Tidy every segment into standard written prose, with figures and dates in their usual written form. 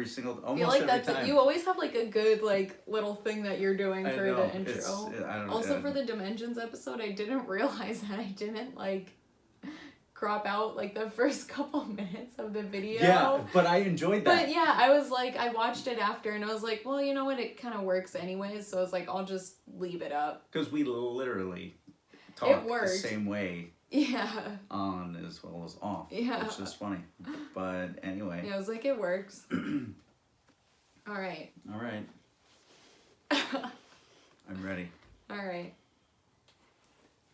every single, I feel almost like every time. You always have like a good like little thing that you're doing for the intro. Also for the Dimensions episode, I didn't realize that I didn't like crop out like the first couple minutes of the video. Yeah, but I enjoyed that. But yeah, I was like, I watched it after and I was like, well, you know what, it kind of works anyways, so I was like, I'll just leave it up. Because we literally talk the same way. Yeah. On as well as off. Yeah. Which is funny. But anyway. Yeah, I was like, it works. Alright. Alright. I'm ready. Alright.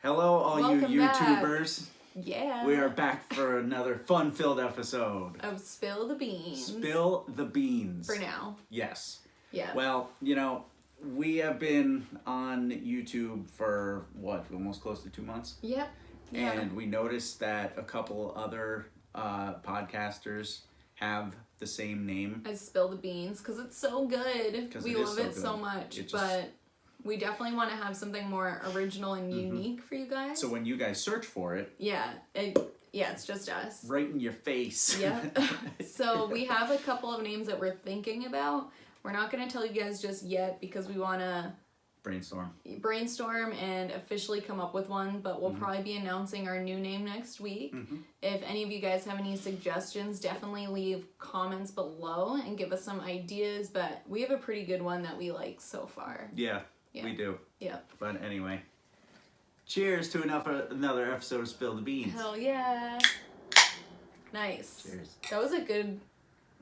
Hello, all Welcome you YouTubers. Back. Yeah. We are back for another fun-filled episode. Of Spill the Beans. Spill the Beans. For now. Yes. Yeah. Well, you know, we have been on YouTube for, what, almost close to 2 months? Yep. Yeah. And we noticed that a couple other podcasters have the same name. As Spill the Beans, because it's so good. We love it so much, but we definitely want to have something more original and unique for you guys. So when you guys search for it... Yeah, it's just us. Right in your face. Yep. So we have a couple of names that we're thinking about. We're not going to tell you guys just yet because we want to... Brainstorm and officially come up with one, but we'll probably be announcing our new name next week. If any of you guys have any suggestions, definitely leave comments below and give us some ideas, but we have a pretty good one that we like so far. Yeah. We do. Yeah. But anyway, cheers to another episode of Spill the Beans. Hell yeah. Nice. Cheers. That was a good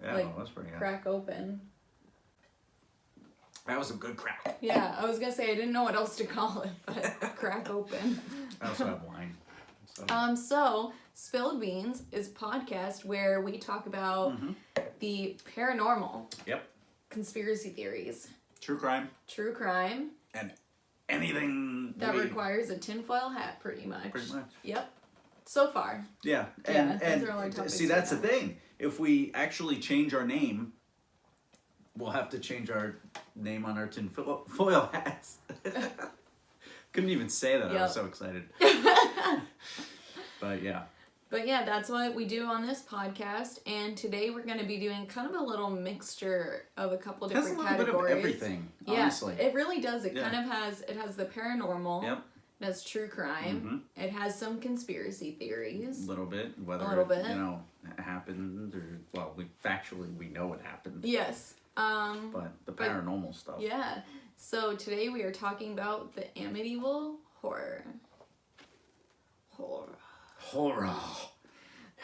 that was pretty good. Crack open. That was a good crack. Yeah, I was going to say I didn't know what else to call it, but crack open. I also have wine. So Spilled Beans is a podcast where we talk about the paranormal. Yep. Conspiracy theories. True crime. And anything that requires a tinfoil hat, pretty much. Pretty much. Yep. So far. Yeah. And see, that's the thing. If we actually change our name, we'll have to change our name on our tinfoil hats. Couldn't even say that. I was so excited. But yeah. But yeah, that's what we do on this podcast. And today we're going to be doing kind of a little mixture of a couple different categories. Bit of everything, honestly. Yeah, it really does. It kind of has the paranormal. Yep. It has true crime. It has some conspiracy theories. A little bit. Whether it, you know, happened or, well, factually we know it happened. Yes. But the paranormal stuff. Yeah. So today we are talking about the Amityville Horror. Horror.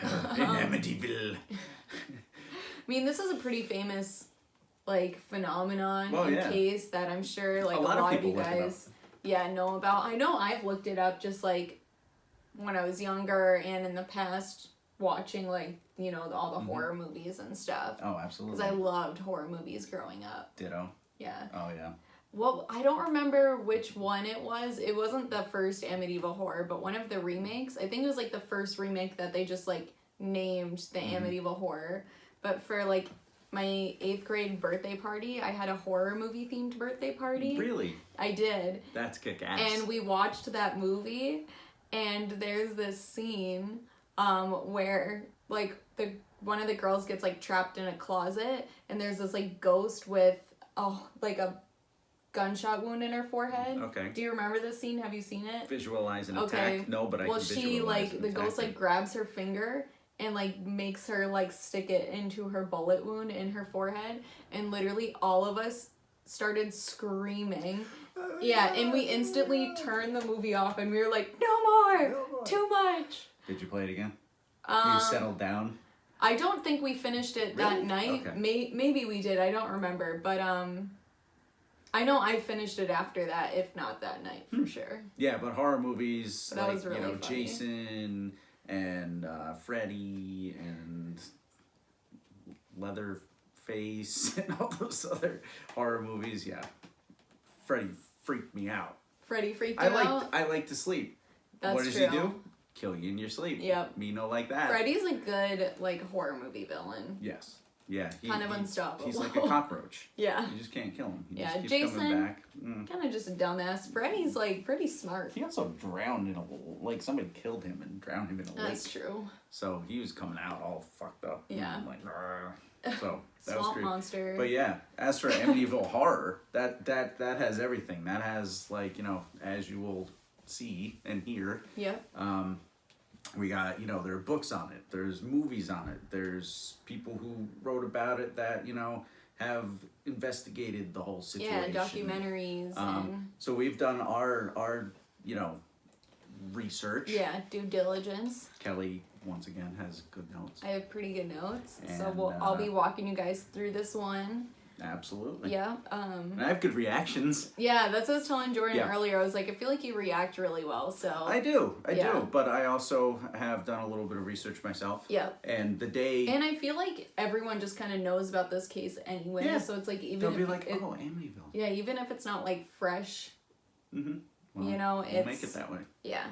In Amityville. I mean, this is a pretty famous, like, phenomenon case that I'm sure, like, a lot of you guys, know about. I know I've looked it up just, like, when I was younger and in the past watching, like, you know, all the horror movies and stuff. Oh, absolutely. Because I loved horror movies growing up. Ditto. Yeah. Oh, yeah. Well, I don't remember which one it was. It wasn't the first Amityville Horror, but one of the remakes. I think it was, like, the first remake that they just, like, named the Amityville Horror. But for, like, my 8th grade birthday party, I had a horror movie themed birthday party. Really? I did. That's kick-ass. And we watched that movie, and there's this scene where, like, one of the girls gets, like, trapped in a closet, and there's this, like, ghost with, like, a gunshot wound in her forehead. Okay. Do you remember this scene? Have you seen it? Visualize an attack? No, but I can visualize she, like, an the attack. ghost, like, grabs her finger and, like, makes her, like, stick it into her bullet wound in her forehead, and literally all of us started screaming. And we instantly turned the movie off, and we were like, no more! Too much! Did you play it again? You settled down? I don't think we finished it that night. Okay. Maybe we did. I don't remember. But I know I finished it after that, if not that night, for sure. Yeah, but horror movies, that like, was really funny. Jason and Freddy and Leatherface and all those other horror movies, Freddy freaked me out. Freddy freaked you out? I like to sleep. That's what does true. he do? Kill you in your sleep. Yep. Me no like that. Freddy's a good, like, horror movie villain. Yes. Yeah. Kind of unstoppable. He's like a cockroach. Yeah. You just can't kill him. He yeah, just keeps Jason, coming back. kind of just a dumbass. Freddy's, like, pretty smart. He also drowned in like, somebody killed him and drowned him in a lake. That's true. So he was coming out all fucked up. Yeah. Like, So that was Swamp great. monster. But yeah, as for Amityville Horror, that has everything. That has, like, as you will see and hear. Yep. We got, there are books on it. There's movies on it. There's people who wrote about it that, have investigated the whole situation. Yeah, documentaries. And so we've done our research. Yeah, due diligence. Kelly, once again, has good notes. I have pretty good notes. And, so I'll be walking you guys through this one. Absolutely. Yeah. And I have good reactions. Yeah, that's what I was telling Jordan earlier. I was like, I feel like you react really well, so. I do. But I also have done a little bit of research myself. Yeah. And the day... And I feel like everyone just kind of knows about this case anyway. Yeah. So it's like, even they'll if be like, oh, Amityville. Yeah, even if it's not like fresh. Mm-hmm. Well, it's... We'll make it that way. Yeah.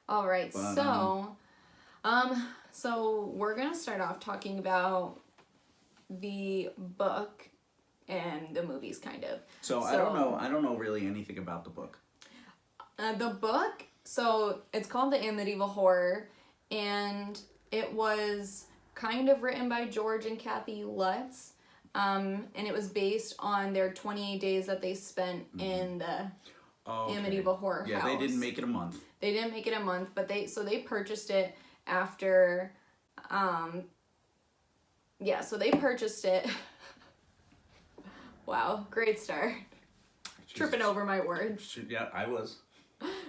All right, but, so we're going to start off talking about the book and the movies, kind of. So I don't know really anything about the book. The book, so it's called the Amityville Horror, and it was kind of written by George and Kathy Lutz, and it was based on their 28 days that they spent in the Amityville Horror House. Yeah, they didn't make it a month. They didn't make it a month, but they purchased it after, so they purchased it. Wow, great start. Tripping over my words. Yeah, I was.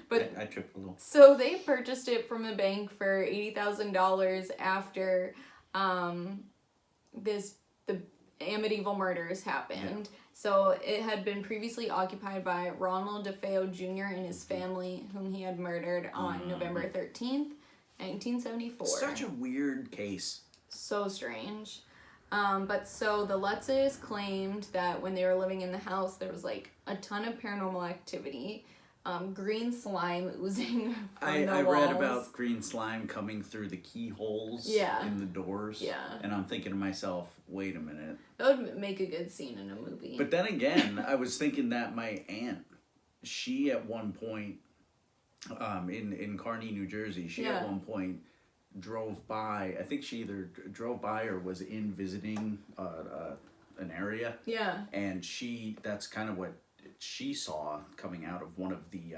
But I tripped a little. So they purchased it from a bank for $80,000 after the Amityville murders happened. Yeah. So it had been previously occupied by Ronald DeFeo Jr. and his family, whom he had murdered on November 13th, 1974. Such a weird case. So strange. But so the Lutzes claimed that when they were living in the house, there was like a ton of paranormal activity. Green slime oozing from the walls. I read about green slime coming through the keyholes in the doors. Yeah. And I'm thinking to myself, wait a minute. That would make a good scene in a movie. But then again, I was thinking that my aunt, she at one point, in Kearney, New Jersey, she at one point drove by. I think she either drove by or was in visiting an area. Yeah. And that's kind of what she saw coming out of one of the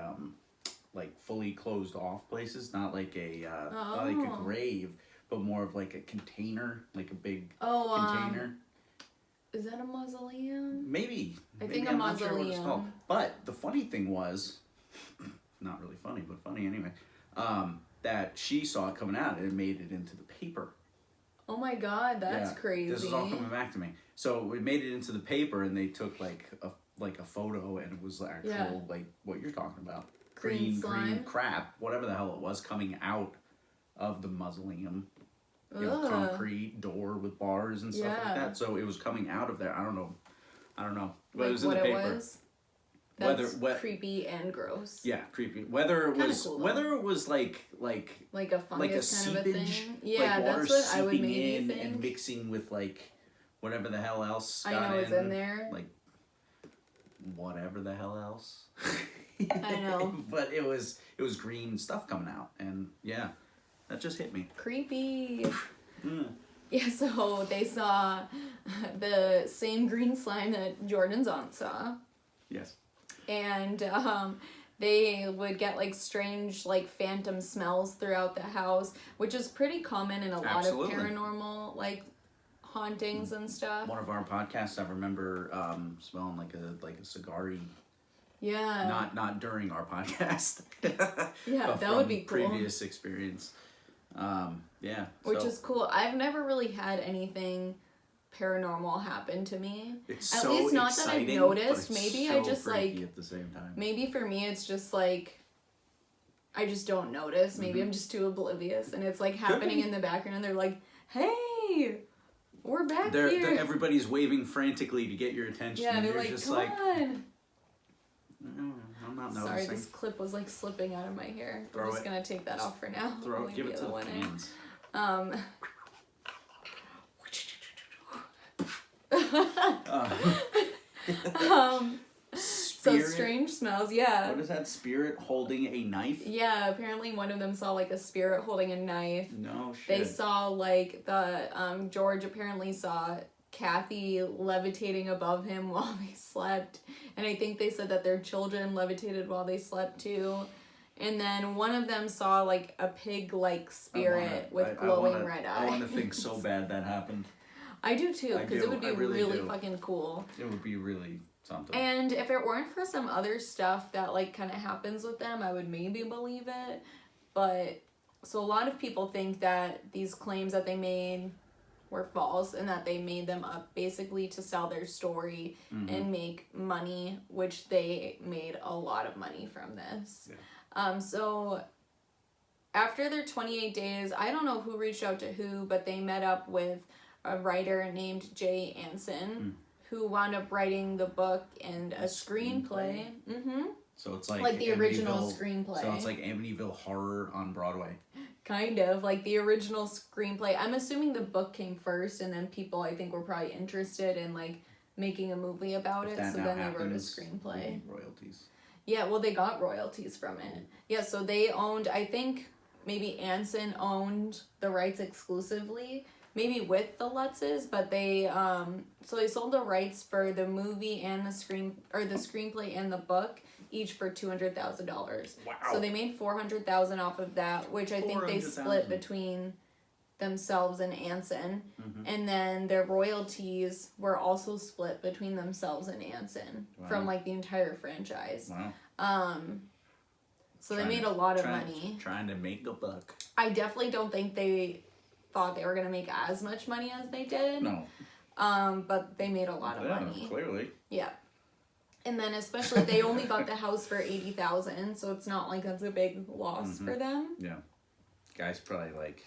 like fully closed off places, not like not like a grave, but more of like a container, like a big container. Is that a mausoleum? Maybe. I think I'm a mausoleum. not sure what it's called. But the funny thing was, not really funny, but funny anyway, that she saw it coming out and it made it into the paper. Oh my God, that's crazy. This is all coming back to me. So we made it into the paper and they took like a photo and it was actual like what you're talking about. Green crap, whatever the hell it was, coming out of the mausoleum. You know, concrete door with bars and stuff like that. So it was coming out of there. I don't know. But like it was in the paper. That's creepy and gross. Yeah, creepy. Whether it was cool, whether it was like a fungus like a kind seepage, of a thing. Yeah, like water that's what seeping I would maybe in think. and mixing with like whatever the hell else got I know it's in there. Like whatever the hell else. I know. But it was green stuff coming out, and yeah, that just hit me. Creepy. Yeah, so they saw the same green slime that Jordan's aunt saw. Yes. And they would get like strange like phantom smells throughout the house, which is pretty common in a lot of paranormal like hauntings and stuff. One of our podcasts, I remember smelling like a cigar-y. Yeah. Not during our podcast. Yeah, but that would be cool. Previous experience. Yeah. Which is cool. I've never really had anything paranormal happen to me. It's at least not that I've noticed. Maybe I just like at the same time. Maybe for me it's just like I just don't notice. Maybe I'm just too oblivious and it's like happening in the background and they're like, "Hey, we're back here." Everybody's waving frantically to get your attention. Yeah, and they're you're like, just "Come on." No, I'm not noticing. Sorry, this clip was like slipping out of my hair. We're just gonna take that off for now. Give it to the fans. spirit. So strange smells, yeah. What is that? Spirit holding a knife? Yeah, apparently one of them saw like a spirit holding a knife. No shit. They saw like George apparently saw Kathy levitating above him while they slept. And I think they said that their children levitated while they slept too. And then one of them saw like a pig-like spirit with glowing red eyes. I want to think so bad that happened. I do too, because it would be really fucking cool. It would be really something. And if it weren't for some other stuff that like kind of happens with them, I would maybe believe it. But so a lot of people think that these claims that they made were false and that they made them up basically to sell their story and make money, which they made a lot of money from this. Yeah. So after their 28 days, I don't know who reached out to who, but they met up with a writer named Jay Anson, who wound up writing the book and a screenplay. So it's like the original screenplay. So it's like Amityville Horror on Broadway. Kind of, like the original screenplay. I'm assuming the book came first, and then people, I think, were probably interested in like making a movie about it, so then they wrote a screenplay. Royalties. Yeah, well, they got royalties from it. Yeah, so they owned, I think maybe Anson owned the rights exclusively, maybe with the Lutzes, but they, so they sold the rights for the movie and the screenplay and the book, each for $200,000. Wow. So they made $400,000 off of that, which I think they split between themselves and Anson, and then their royalties were also split between themselves and Anson from like the entire franchise. Wow. So they made a lot of money. Trying to make a buck. I definitely don't think they thought they were gonna make as much money as they did. No. But they made a lot of money. Clearly. Yeah. And then especially they only got the house for $80,000, so it's not like that's a big loss for them. Yeah. Guy's probably like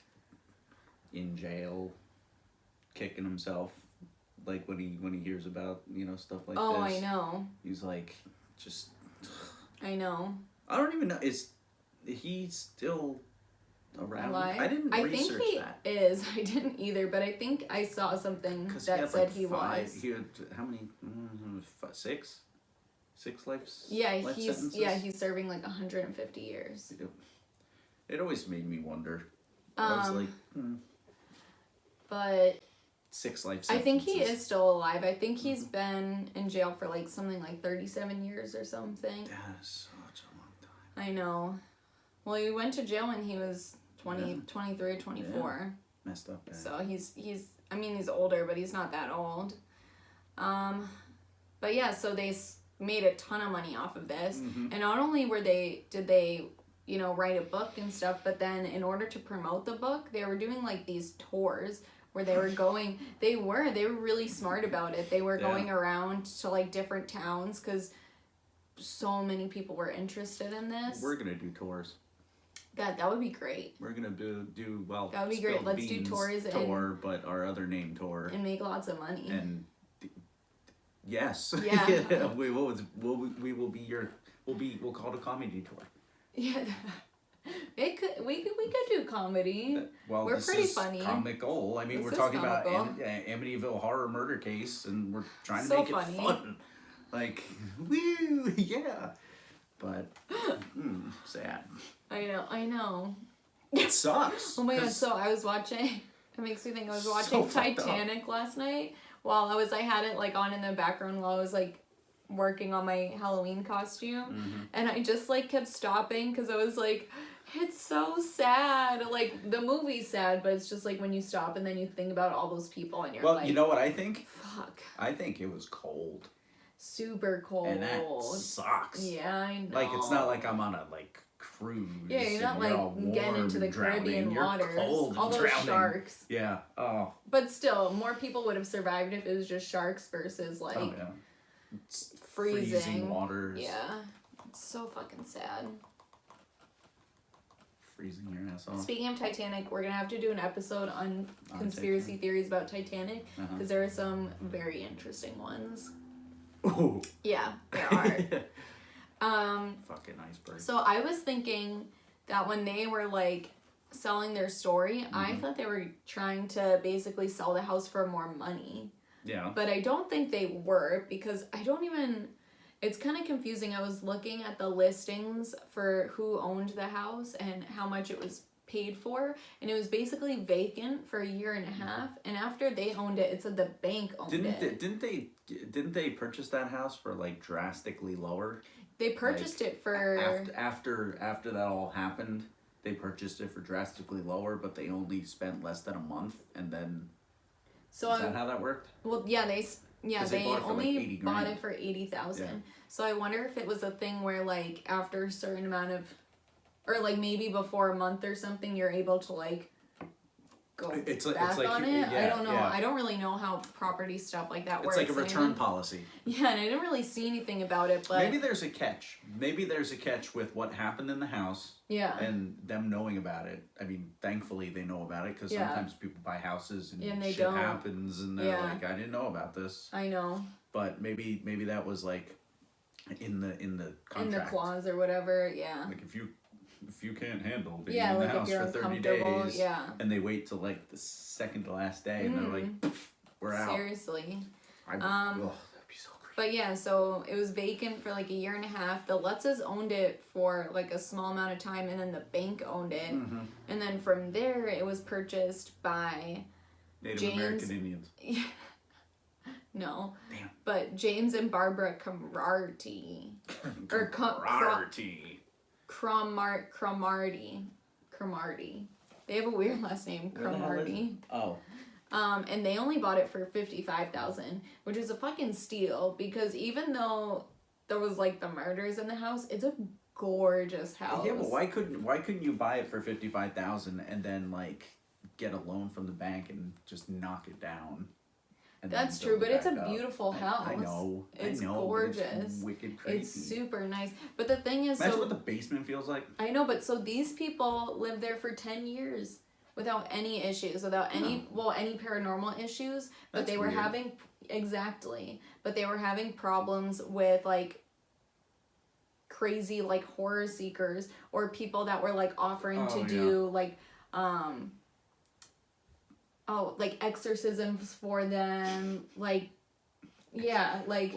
in jail, kicking himself, like when he hears about stuff like this. Oh, I know. He's like, just. I know. I don't even know. Is he still around? Alive? I didn't research that. I think he is. I didn't either, but I think I saw something that said he was. He had how many? 6? 6 life sentences? He's serving like 150 years. It always made me wonder. I was like, But 6 life sentences. I think he is still alive. I think he's been in jail for like something like 37 years or something. That is such a long time. I know. Well, he went to jail when he was 23, 24. Yeah. Messed up. Man. So he's older, but he's not that old. But yeah, so they made a ton of money off of this. And not only did they write a book and stuff, but then in order to promote the book, they were doing like these tours where they were going, they were really smart about it. They were going around to like different towns because so many people were interested in this. We're going to do tours. That would be great. We're going to do well. That would be great. Let's do tours but our other name tour. And make lots of money. And yes. Yeah. we will be we'll call it a comedy tour. Yeah. We could do comedy. Well, we're pretty funny. Comical. I mean, we're talking about Amityville horror murder case, and we're trying to make it fun. Like, woo, yeah. But sad. I know. It sucks. Oh my god! So I was watching. It makes me think I was watching Titanic last night. While I had it like on in the background while I was like working on my Halloween costume, and I just like kept stopping because I was like, it's so sad. Like the movie's sad, but it's just like when you stop and then you think about all those people and you're like, well, you know what I think? Fuck. I think it was cold. Super cold. And that sucks. Yeah, I know. Like it's not like I'm on a cruise. Yeah, you're not like getting into the Caribbean waters. All those sharks. Yeah. Oh. But still, more people would have survived if it was just sharks versus like freezing waters. Yeah. It's so fucking sad. Freezing your ass off. Speaking of Titanic, we're gonna have to do an episode on conspiracy theories about Titanic because there are some very interesting ones. Ooh. Yeah, there are. Fucking iceberg. So I was thinking that when they were like selling their story, I thought they were trying to basically sell the house for more money. Yeah. But I don't think they were because I don't even. It's kind of confusing. I was looking at the listings for who owned the house and how much it was paid for, and it was basically vacant for a year and a half, and after they owned it, it said the bank owned it. Didn't they purchase that house for like drastically lower? They purchased it for after that all happened, they purchased it for drastically lower, but they only spent less than a month, and then is that how that worked? Well, they only bought it for 80,000. Yeah. So I wonder if it was a thing where like after a certain amount of, or like maybe before a month or something, you're able to like go back on it. I don't know. Yeah. I don't really know how property stuff like that works. It's like a return policy. Yeah, and I didn't really see anything about it, but maybe there's a catch. Maybe there's a catch with what happened in the house. Yeah. And them knowing about it. I mean, thankfully they know about it, because sometimes people buy houses and they shit don't. happens and they're like, I didn't know about this. I know. But maybe that was like in the contract. In the clause or whatever. Yeah. Like if you can't handle being in the house for 30 days, and they wait till like the second to last day, and they're like, we're out. Seriously. That'd be so creepy. But yeah, so it was vacant for like a year and a half. The Lutzes owned it for like a small amount of time, and then the bank owned it. Mm-hmm. And then from there, it was purchased by Native American Indians. No. Damn. But James and Barbara Cromarty. Cromarty. They have a weird last name, Cromarty. Oh. And they only bought it for $55,000, which is a fucking steal, because even though there was like the murders in the house, it's a gorgeous house. Yeah, but why couldn't you buy it for $55,000 and then like get a loan from the bank and just knock it down? That's true, but it's a beautiful house. I know. It's gorgeous. It's wicked crazy. It's super nice. But the thing is, imagine what the basement feels like. I know, but so these people lived there for 10 years without any issues, without any paranormal issues, but they were having but they were having problems with like crazy like horror seekers or people that were like offering to do like like exorcisms for them, like like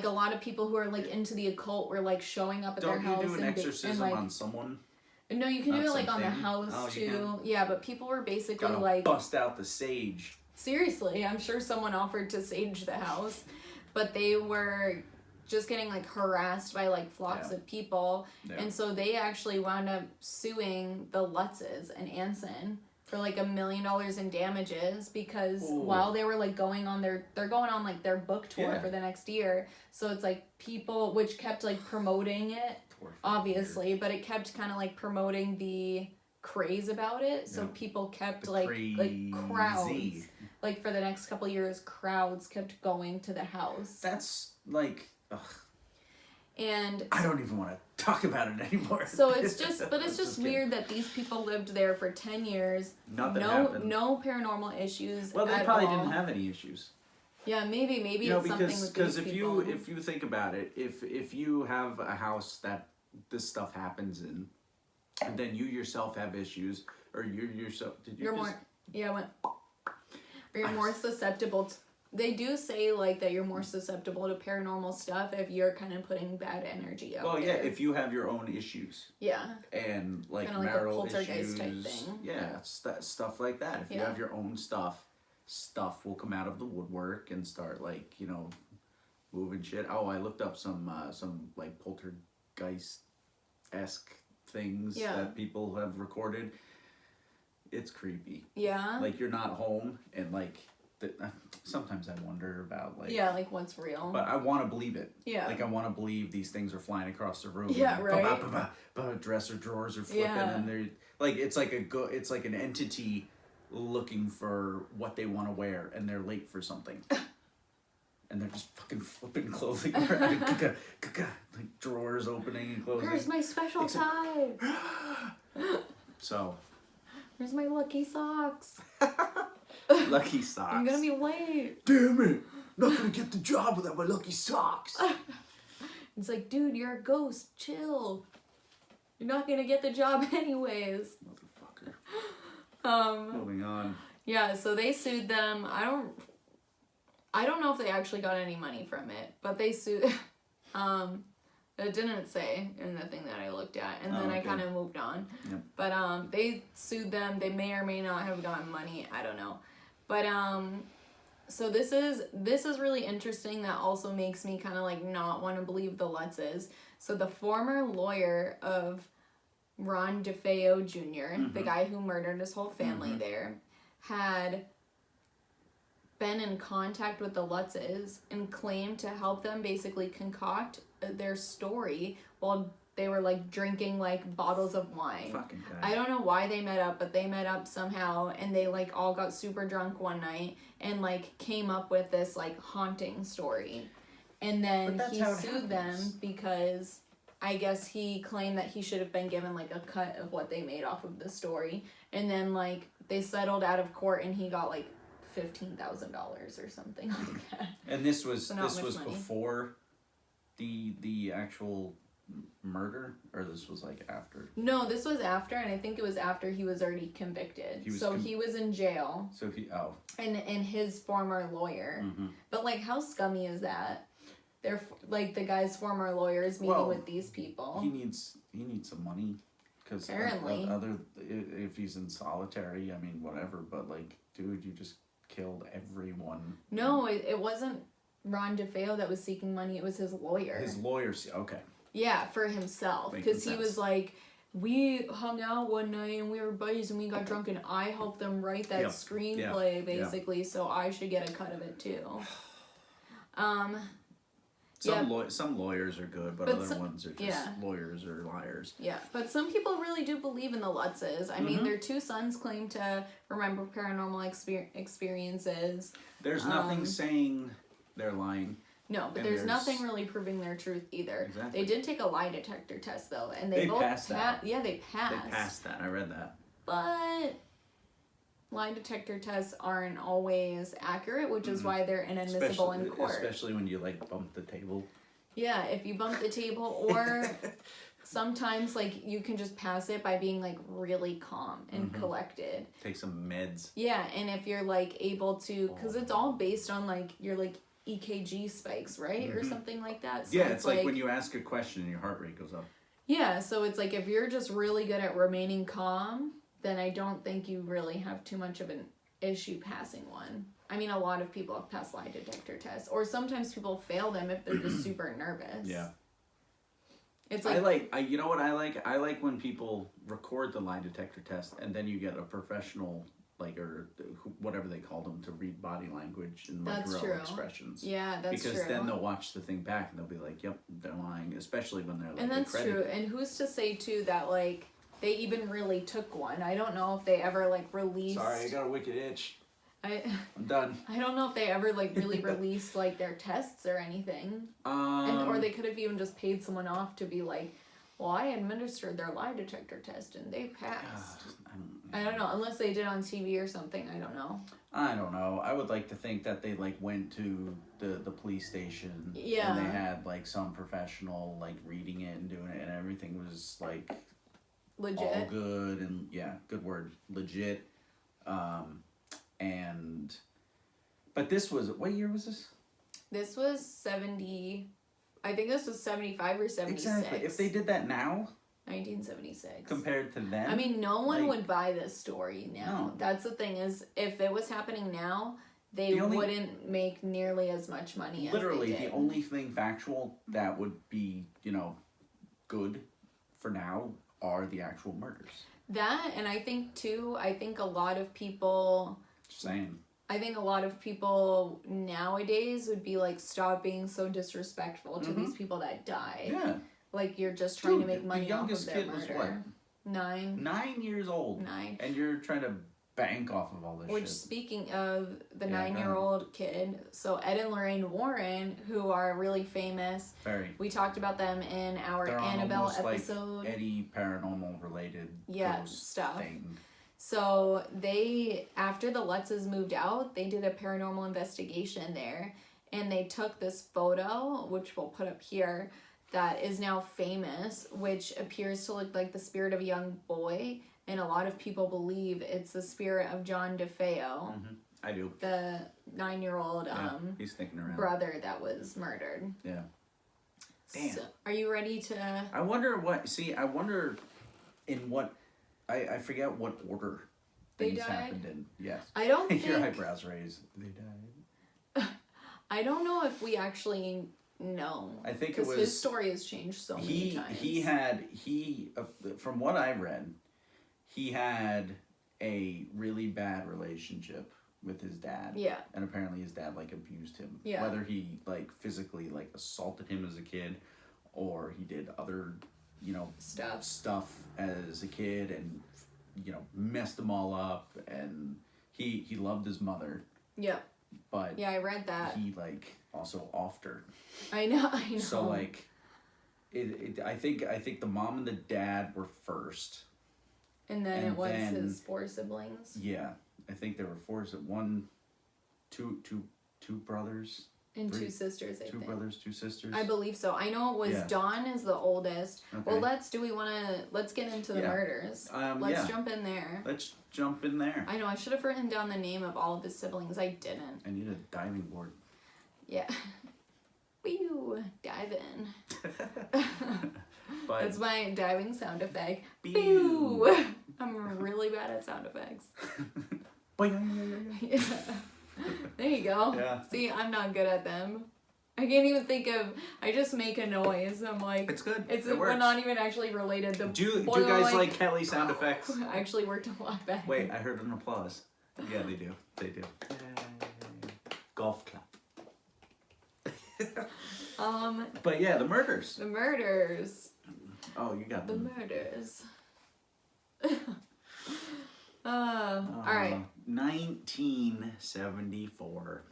a lot of people who are like into the occult were like showing up at their house. Don't you do an exorcism on someone? No, you can do it like on the house too. Yeah, but people were basically like bust out the sage. Seriously, I'm sure someone offered to sage the house, but they were just getting like harassed by like flocks of people, and so they actually wound up suing the Lutzes and Anson for like $1 million in damages, because while they were like they're going on like their book tour for the next year, so it's like people which kept like promoting it, obviously, but it kept kind of like promoting the craze about it, so people kept like crowds, like for the next couple of years, crowds kept going to the house. That's like, ugh. And I don't even want to talk about it anymore. So it's just weird that these people lived there for 10 years. Nothing happened. No paranormal issues. Well, they probably didn't have any issues. Yeah, maybe it's something with these people. Because if you think about it, if you have a house that this stuff happens in, and then you yourself have issues, or you're more susceptible to. They do say like that you're more susceptible to paranormal stuff if you're kind of putting bad energy out there. Well, yeah, if you have your own issues. Yeah. And like kinda marital like a poltergeist issues. Type thing. Yeah, stuff like that. If you have your own stuff will come out of the woodwork and start like, moving shit. Oh, I looked up some like poltergeist-esque things that people have recorded. It's creepy. Yeah. Like you're not home and like sometimes I wonder about like like what's real. But I want to believe it. Yeah. Like I want to believe these things are flying across the room. Yeah, right. Dresser drawers are flipping and they're like it's like an entity looking for what they want to wear and they're late for something. And they're just fucking flipping clothing around. Like drawers opening and closing. Where's my special tie? So. Where's my lucky socks? Lucky socks. I'm gonna be late. Damn it! Not gonna get the job without my lucky socks. It's like, dude, you're a ghost. Chill. You're not gonna get the job anyways. Motherfucker. Moving on. Yeah, so they sued them. I don't know if they actually got any money from it, but they sued. It didn't say in the thing that I looked at, and then I kind of moved on. Yep. But they sued them. They may or may not have gotten money. I don't know. But so this is really interesting. That also makes me kind of like not want to believe the Lutzes. So the former lawyer of Ron DeFeo Jr., the guy who murdered his whole family there, had been in contact with the Lutzes and claimed to help them basically concoct their story while they were like drinking like bottles of wine. Fucking guy. I don't know why they met up, but they met up somehow, and they like all got super drunk one night and like came up with this like haunting story. And then he sued them because I guess he claimed that he should have been given like a cut of what they made off of the story. And then like they settled out of court and he got like $15,000 or something like that. And this was money. before the actual murder, or this was like after? No, this was after, and I think it was after he was already convicted. He was in jail. So And his former lawyer. But like, how scummy is that? They're like the guy's former lawyer is meeting with these people. He needs some money, because apparently, if he's in solitary, I mean whatever. But like, dude, you just killed everyone. No, it wasn't Ron DeFeo that was seeking money. It was his lawyer. His lawyer, okay. Yeah, for himself, because he was like, we hung out one night and we were buddies and we got drunk and I helped them write that screenplay basically, so I should get a cut of it too. Some lawyers are good, but other ones are just lawyers or liars. Yeah, but some people really do believe in the Lutzes. I mean, their two sons claim to remember paranormal experiences. There's nothing saying they're lying. No, but there's nothing really proving their truth either. Exactly. They did take a lie detector test though, and they both passed that. Yeah, they passed. They passed that. I read that. But lie detector tests aren't always accurate, which is why they're inadmissible in court. Especially when you like bump the table. Yeah, if you bump the table, or sometimes like you can just pass it by being like really calm and collected. Take some meds. Yeah, and if you're like able to, because it's all based on like your like EKG spikes, right? Or something like that. So yeah, it's like when you ask a question and your heart rate goes up. Yeah, so it's like if you're just really good at remaining calm, then I don't think you really have too much of an issue passing one. I mean, a lot of people have passed lie detector tests, or sometimes people fail them if they're just super nervous. Yeah. It's like you know what I like? I like when people record the lie detector test and then you get a professional, like, or whatever they call them, to read body language and like real expressions. Yeah, that's true. Because then they'll watch the thing back and they'll be like, "Yep, they're lying," especially when they're like. And that's true. And who's to say too that like they even really took one? I don't know if they ever like released. Sorry, I got a wicked itch. I'm done. I don't know if they ever like really released like their tests or anying. Or they could have even just paid someone off to be like, well, I administered their lie detector test and they passed. I don't know, unless they did on TV or something. I don't know. I would like to think that they like went to the police station. Yeah. And they had like some professional like reading it and doing it, and everything was like legit, all good, and good word, legit. But this was, what year was this? This was 70. I think this was 75 or 76. Exactly. If they did that now. 1976. Compared to then. I mean, no one would buy this story now. No. That's the thing, is if it was happening now, they wouldn't make nearly as much money as they did. The only thing factual that would be, good for now are the actual murders. That, and I think too, a lot of people... Just saying. I think a lot of people nowadays would be like, stop being so disrespectful to these people that died. Yeah. Like, you're just trying to make money off of their murder. The youngest kid was what? 9. 9 years old. 9. And you're trying to bank off of all this shit. Which, speaking of the 9-year-old kid, so Ed and Lorraine Warren, who are really famous. Very. We talked about them in our They're Annabelle Like episode. Eddie Paranormal related ghost stuff. thing. So they, after the Lutzes moved out, they did a paranormal investigation there, and they took this photo, which we'll put up here, that is now famous, which appears to look like the spirit of a young boy, and a lot of people believe it's the spirit of John DeFeo. I do. The 9-year-old he's thinking around. brother that was murdered. Yeah. Damn. So, are you ready to... I wonder in what... I forget what order things happened in. Yes. I don't think... Your eyebrows raised. They died. I don't know if we actually know. I think it was... his story has changed so many times. From what I read, he had a really bad relationship with his dad. Yeah. And apparently his dad, like, abused him. Yeah. Whether he, like, physically, like, assaulted him as a kid or he did other, you know... Stuff as a kid and, you know, messed them all up. And he loved his mother. Yeah. But... Yeah, I read that. He, like, also offed her. I know. So, like, I think the mom and the dad were first. And then it was his 4 siblings. Yeah. I think there were 4, two brothers. And 3, 2 sisters, I think. 2 brothers, 2 sisters. I believe so. I know it was Dawn is the oldest. Okay. Well, let's get into the murders. Let's jump in there. Let's jump in there. I know, I should have written down the name of all of his siblings. I didn't. I need a diving board. Yeah. Whew, dive in. But that's my diving sound effect. Boo! I'm really bad at sound effects. Yeah. There you go. Yeah. See, I'm not good at them. I can't even think of... I just make a noise. I'm like... It's good. We're not even actually related. Do you guys like Kelly sound effects? Actually worked a lot better. Wait, I heard an applause. Yeah, they do. They do. Golf clap. But yeah, the murders. The murders. Oh, you got them. The murders. All right. 1974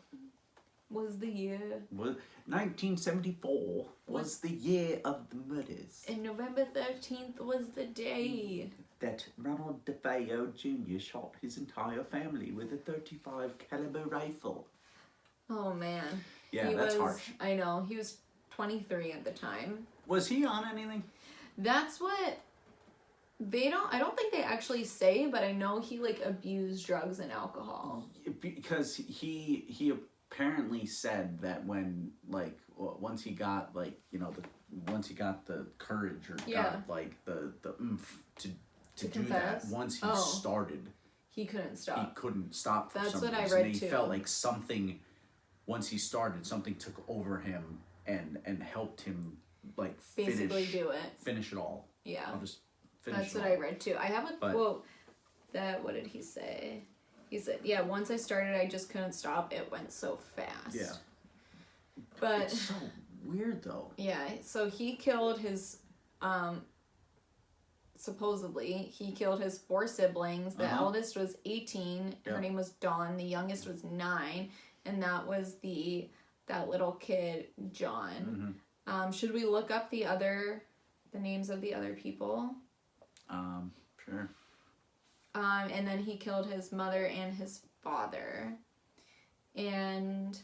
was the year. 1974 was the year of the murders. And November 13th was the day that Ronald DeFeo Jr. shot his entire family with a .35 caliber rifle. Oh man. Yeah, that's harsh. I know. He was 23 at the time. Was he on anything? That's what I don't think they actually say, but I know he like abused drugs and alcohol. Because he apparently said that when like once he got like, you know, once he got the courage or got like the oomph to do confess? that, once he started, he couldn't stop. He couldn't stop for That's some what reason. I read and he too. felt like something, once he started, something took over him and helped him like basically do it. Finish it all. Yeah. I'll just finish That's what I read too. I have a quote that, what did he say? He said, yeah, once I started, I just couldn't stop. It went so fast. Yeah. But it's so weird though. Yeah, so he killed his, supposedly, he killed his 4 siblings. The eldest was 18. Her name was Dawn. The youngest was 9. And that was that little kid, John. Mm-hmm. Should we look up the names of the other people? Sure. And then he killed his mother and his father. And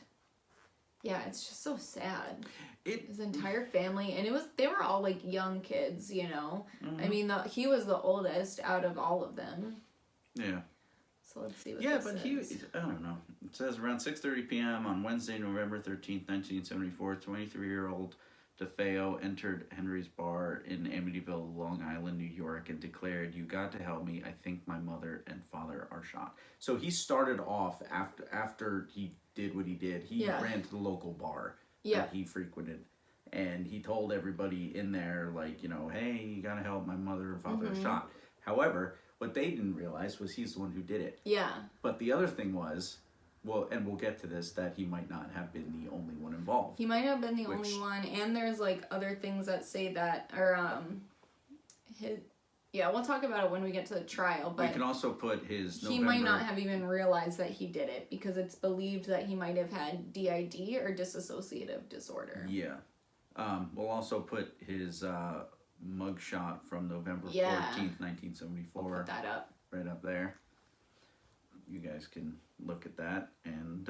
yeah, it's just so sad. His entire family, and they were all like young kids, you know. Mm-hmm. I mean, he was the oldest out of all of them. Yeah. So let's see what this is. I don't know. It says around 6:30 p.m. on Wednesday, November 13th, 1974, 23-year-old DeFeo entered Henry's bar in Amityville, Long Island, New York, and declared, "You got to help me. I think my mother and father are shot." So he started off after he did what he did. He ran to the local bar that he frequented, and he told everybody in there, like, you know, "Hey, you got to help. My mother and father are shot." However, what they didn't realize was he's the one who did it. Yeah. But the other thing was, well, and we'll get to this, that he might not have been the only one involved. He might have been the only one, and there's like other things that say that, or we'll talk about it when we get to the trial. But we can also put his November... He might not have even realized that he did it, because it's believed that he might have had DID or dissociative disorder. Yeah. We'll also put his mugshot from November 14th, 1974. We'll put that up. Right up there. You guys can look at that. And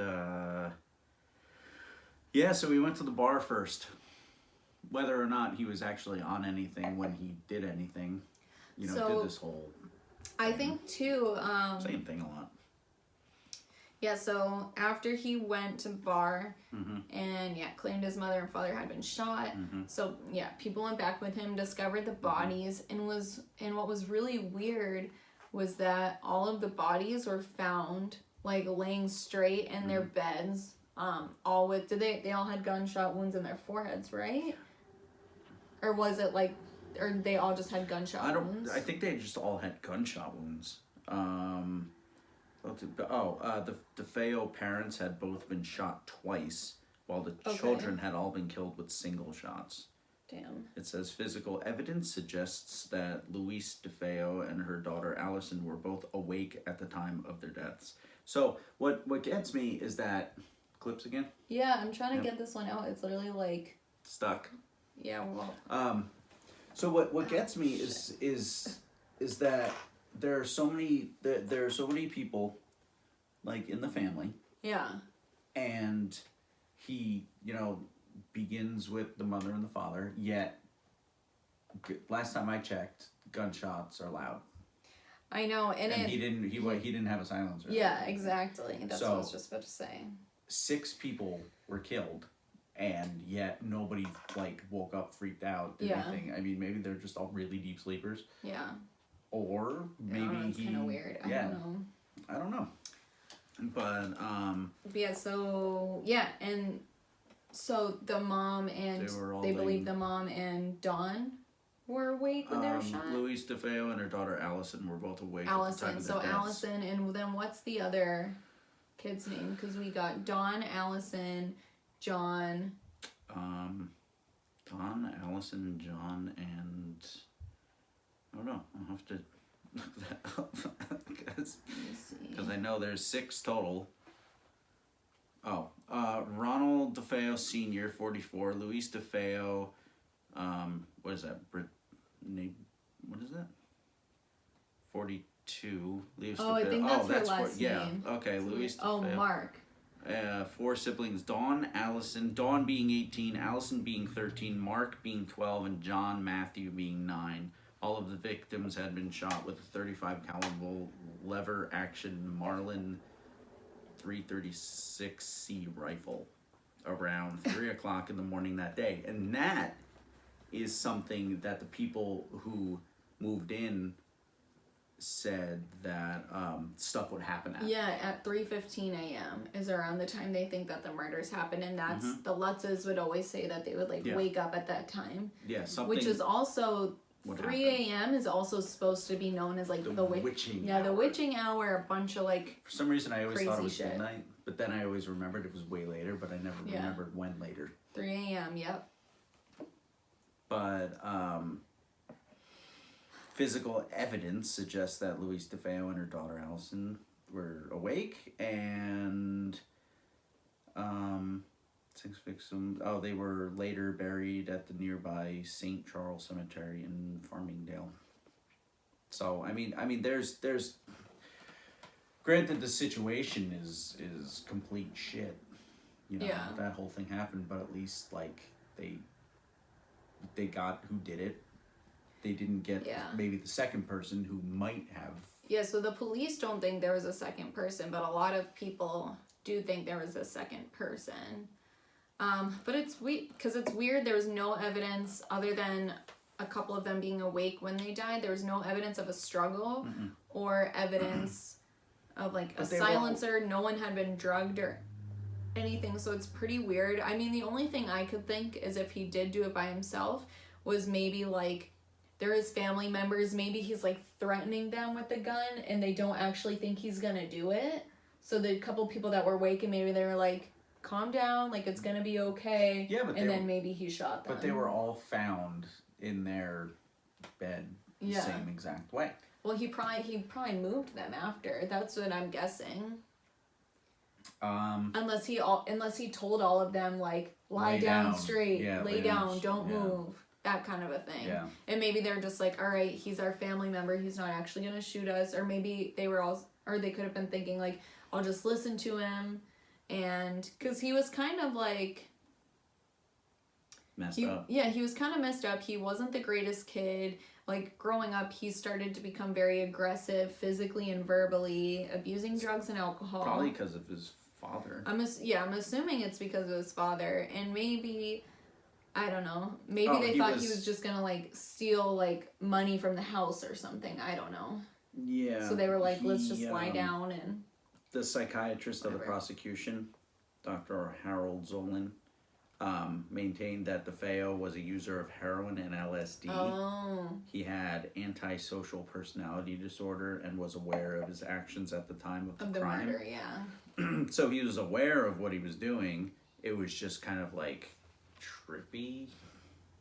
so we went to the bar first. Whether or not he was actually on anything when he did anything, did this whole thing. I think too same thing a lot. Yeah, so after he went to bar and claimed his mother and father had been shot. So people went back with him, discovered the bodies, and what was really weird was that all of the bodies were found like laying straight in their beds. All with they all had gunshot wounds in their foreheads, right? Or was it like, or they all just had gunshot wounds? I think they just all had gunshot wounds. The DeFeo parents had both been shot twice, while the children had all been killed with single shots. Damn. It says physical evidence suggests that Louise DeFeo and her daughter Allison were both awake at the time of their deaths. So what gets me is that clips again? Yeah, I'm trying to get this one out. It's literally like stuck. Yeah, well. So what gets me is that there are so many people like in the family. Yeah. And he, begins with the mother and the father, yet last time I checked, gunshots are loud. I know, and he didn't have a silencer. Yeah, exactly. That's what I was just about to say. 6 people were killed, and yet nobody woke up, freaked out, did anything. I mean, maybe they're just all really deep sleepers. Yeah. Or maybe it's kind of weird. I don't know. But so the mom and they believe the mom and Dawn were awake when they were shot. Louise DeFeo and her daughter Allison were both awake. Allison. At the time of their deaths. Allison, and then what's the other kid's name? Because we got Dawn, Allison, John. Dawn, Allison, John, and I don't know. I'll have to look that up because I know there's 6 total. Ronald DeFeo Sr., 44. Louise DeFeo, what is that? What is that? 42. Louise DeFeo. I think that's her last name. Okay, Louise DeFeo. Mark. 4 siblings, Dawn being 18, Allison being 13, Mark being 12, and John Matthew being 9. All of the victims had been shot with a .35 caliber lever action Marlin 336C rifle around 3 o'clock in the morning that day. And that is something that the people who moved in said that stuff would happen at. Yeah, at 3:15 a.m. is around the time they think that the murders happened, and that's the Lutzes would always say that they would wake up at that time. Yeah, something. Which is also 3 a.m. is also supposed to be known as the witching hour. The witching hour. A bunch of For some reason, I always thought it was shit. midnight, but then I always remembered it was way later. But I never remembered when later. 3 a.m. Yep. But physical evidence suggests that Louise DeFeo and her daughter Allison were awake, and 6 victims. Oh, they were later buried at the nearby St. Charles Cemetery in Farmingdale. So I mean, there's. Granted, the situation is complete shit. That whole thing happened, but at least they got who did it. They didn't get maybe the second person who might have. Yeah, so the police don't think there was a second person, but a lot of people do think there was a second person. But it's weird, because it's weird. There was no evidence other than a couple of them being awake when they died. There was no evidence of a struggle or evidence of a silencer. No one had been drugged or anything, so it's pretty weird. I mean, the only thing I could think is if he did do it by himself was maybe they're his family members. Maybe he's threatening them with the gun and they don't actually think he's gonna do it. So the couple people that were awake and maybe they were calm down, it's gonna be okay. Yeah, but then maybe he shot them. But they were all found in their bed the same exact way. Well, he probably moved them after. That's what I'm guessing. Unless he told all of them lie down straight, lay down, don't move, that kind of a thing. Yeah. And maybe they're just all right, he's our family member, he's not actually gonna shoot us. Or maybe they could have been thinking I'll just listen to him, and because he was kind of messed up. Yeah, he was kind of messed up. He wasn't the greatest kid. Like, growing up, he started to become very aggressive physically and verbally, abusing drugs and alcohol. Probably because of his father. I'm assuming it's because of his father. And maybe, I don't know, maybe they thought he was just gonna, like, steal, like, money from the house or something. I don't know. Yeah. So they were like, let's just lie down and... The psychiatrist of the prosecution, Dr. Harold Zolan, maintained that DeFeo was a user of heroin and LSD. Oh. He had antisocial personality disorder and was aware of his actions at the time of the crime. Murder, yeah. So he was aware of what he was doing. It was just kind of like trippy,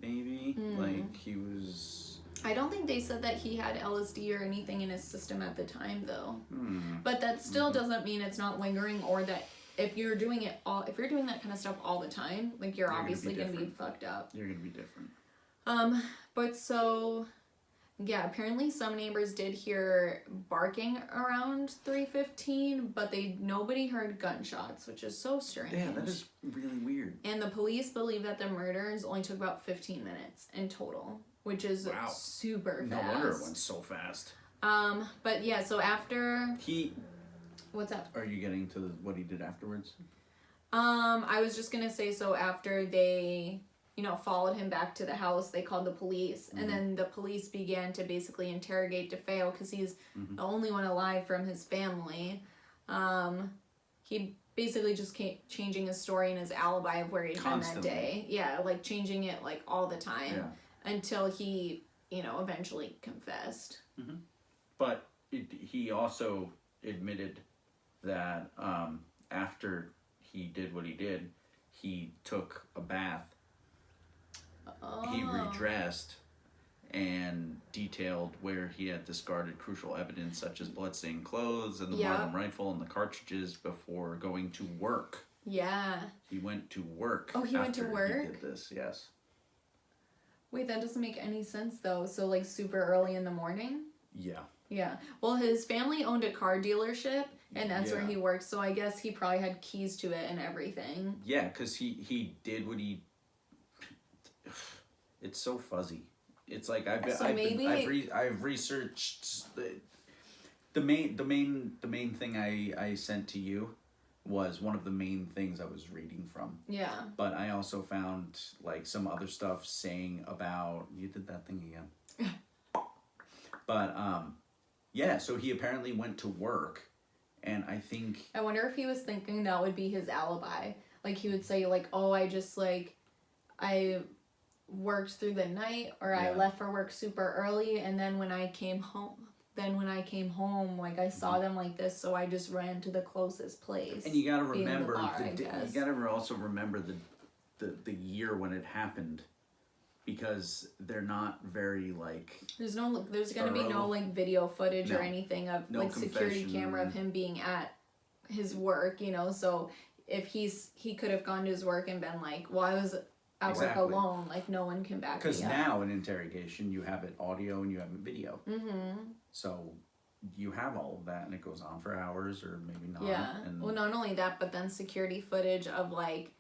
maybe. Like he was... I don't think they said that he had LSD or anything in his system at the time, though. But that still doesn't mean it's not lingering, or that if you're doing that kind of stuff all the time, like you're obviously gonna be fucked up. You're gonna be different. But so, yeah, apparently some neighbors did hear barking around 3:15, but nobody heard gunshots, which is so strange. Yeah, that is really weird. And the police believe that the murders only took about 15 minutes in total, which is super fast. No wonder it went so fast. But yeah, so after... What's up? Are you getting to what he did afterwards? I was just gonna say, so after they, followed him back to the house, they called the police, and then the police began to basically interrogate DeFeo, because he's the only one alive from his family. He basically just kept changing his story and his alibi of where he'd been that day. Yeah, like changing it like all the time until he, eventually confessed. But he also admitted that after he did what he did, he took a bath, he redressed, and detailed where he had discarded crucial evidence such as bloodstained clothes and the Marlin rifle and the cartridges before going to work. Yeah. He went to work. Oh, he went to work? He did this, yes. Wait, that doesn't make any sense, though. So, like, super early in the morning? Yeah. Yeah. Well, his family owned a car dealership, and that's where he worked, so I guess he probably had keys to it and everything. Yeah, because he did what he... It's so fuzzy. It's like I've researched the main thing I sent to you was one of the main things I was reading from. Yeah. But I also found like some other stuff saying about you did that thing again. But yeah, so he apparently went to work, and I wonder if he was thinking that would be his alibi. Like he would say like, "Oh, I worked through the night, or I left for work super early, and then when I came home, like I saw them like this, so I just ran to the closest place." And you gotta remember, you gotta also remember the year when it happened, because they're not very like. There's gonna be no like video footage or anything of like security camera of him being at his work, So if he could have gone to his work and been like, "Well, I was at work alone," like no one can back me up. Because now in interrogation you have it audio and you have it video. So you have all of that, and it goes on for hours or maybe not. Yeah. Well, not only that, but then security footage of like,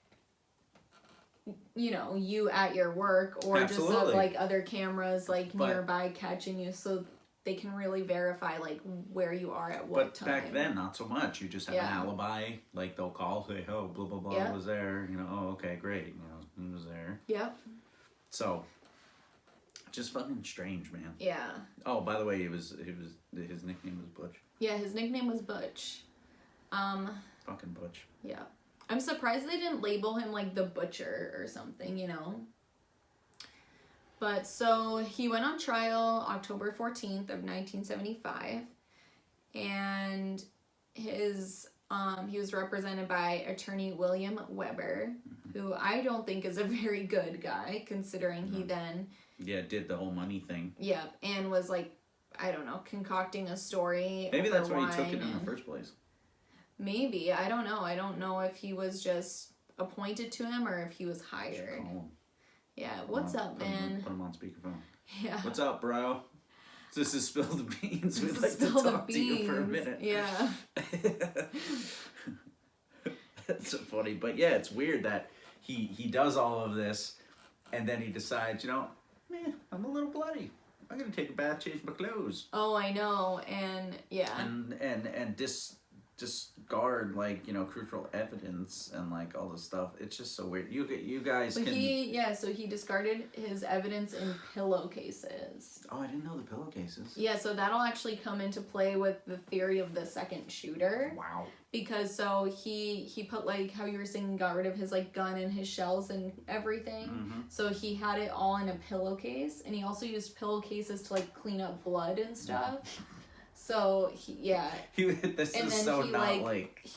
you at your work, or just of like other cameras like nearby catching you, so they can really verify like where you are at what time. But back then, not so much. You just have an alibi. Like they'll call, say, "Oh, blah blah blah was there." "Oh, okay, great." He was there. Yep. So, just fucking strange, man. Yeah. Oh, by the way, his nickname was Butch. Yeah, his nickname was Butch. Fucking Butch. Yeah. I'm surprised they didn't label him like the Butcher or something, But so he went on trial October 14th of 1975, and he was represented by attorney William Weber, who I don't think is a very good guy, considering he then... Yeah, did the whole money thing. Yeah, and was like, I don't know, concocting a story. Maybe that's why he took it in the first place. Maybe. I don't know. I don't know if he was just appointed to him or if he was hired. Call him. Yeah, what's up, man? Put him on speakerphone. Yeah. What's up, bro? This is Spill the Beans. We'd like to talk to you for a minute. Yeah. That's so funny. But yeah, it's weird that he does all of this, And then he decides, I'm a little bloody. I'm gonna take a bath, change my clothes. Oh, I know, and yeah. And discard crucial evidence and all this stuff. It's just so weird. You guys but can. So he discarded his evidence in pillowcases. Oh, I didn't know the pillowcases. Yeah, so that'll actually come into play with the theory of the second shooter. Wow. Because so he put how you were saying, got rid of his gun and his shells and everything. Mm-hmm. So he had it all in a pillowcase, and he also used pillowcases to clean up blood and stuff. So he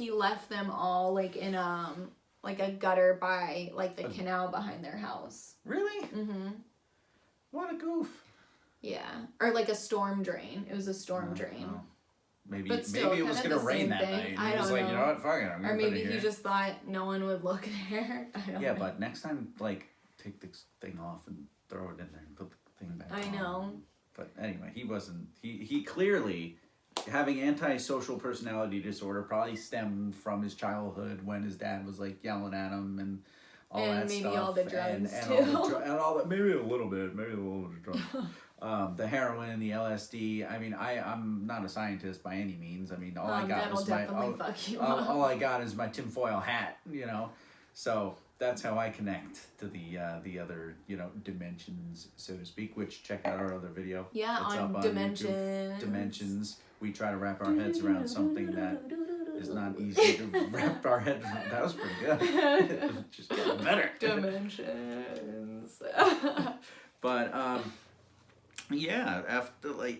left them all in a gutter by the canal behind their house. Really? Mm-hmm. What a goof. Yeah, or a storm drain. It was a storm drain. Oh. Maybe still, it was gonna rain that night. I don't know. You know what? Fuck it. I'm gonna or maybe put it he just thought no one would look there. I don't know. Yeah, but next time, take this thing off and throw it in there and put the thing back on. I know. But anyway, he wasn't. He clearly, having antisocial personality disorder, probably stemmed from his childhood when his dad was yelling at him and all that stuff. And maybe all the drugs too. And all that. Maybe a little bit of drugs. The heroin and the LSD. I mean, I'm not a scientist by any means. I mean, all I got is all I got is my tinfoil hat. So that's how I connect to the other dimensions, so to speak. Which check out our other video. Yeah, it's on up dimensions. YouTube. Dimensions. We try to wrap our heads around something that is not easy to wrap our head around. That was pretty good. Just getting better. Dimensions. But yeah, after I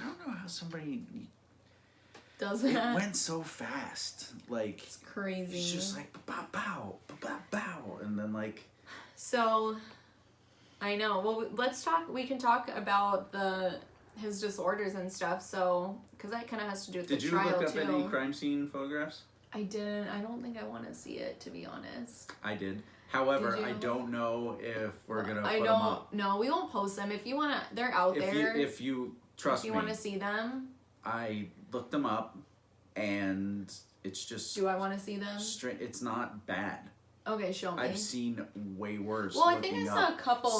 don't know how somebody does that. It went so fast. It's crazy. It's just bow, bow, bow, bow, and then So, I know. Well, let's talk. We can talk about his disorders and stuff. So, because that kind of has to do with the trial too. Did you look up any crime scene photographs? I didn't. I don't think I want to see it, to be honest. I did. However, I don't know if we're gonna put them up. No, we won't post them. If you wanna, they're out there. If you trust me, if you want to see them, I looked them up, and it's just. Do I want to see them? It's not bad. Okay, show me. I've seen way worse. Well, I think I saw a couple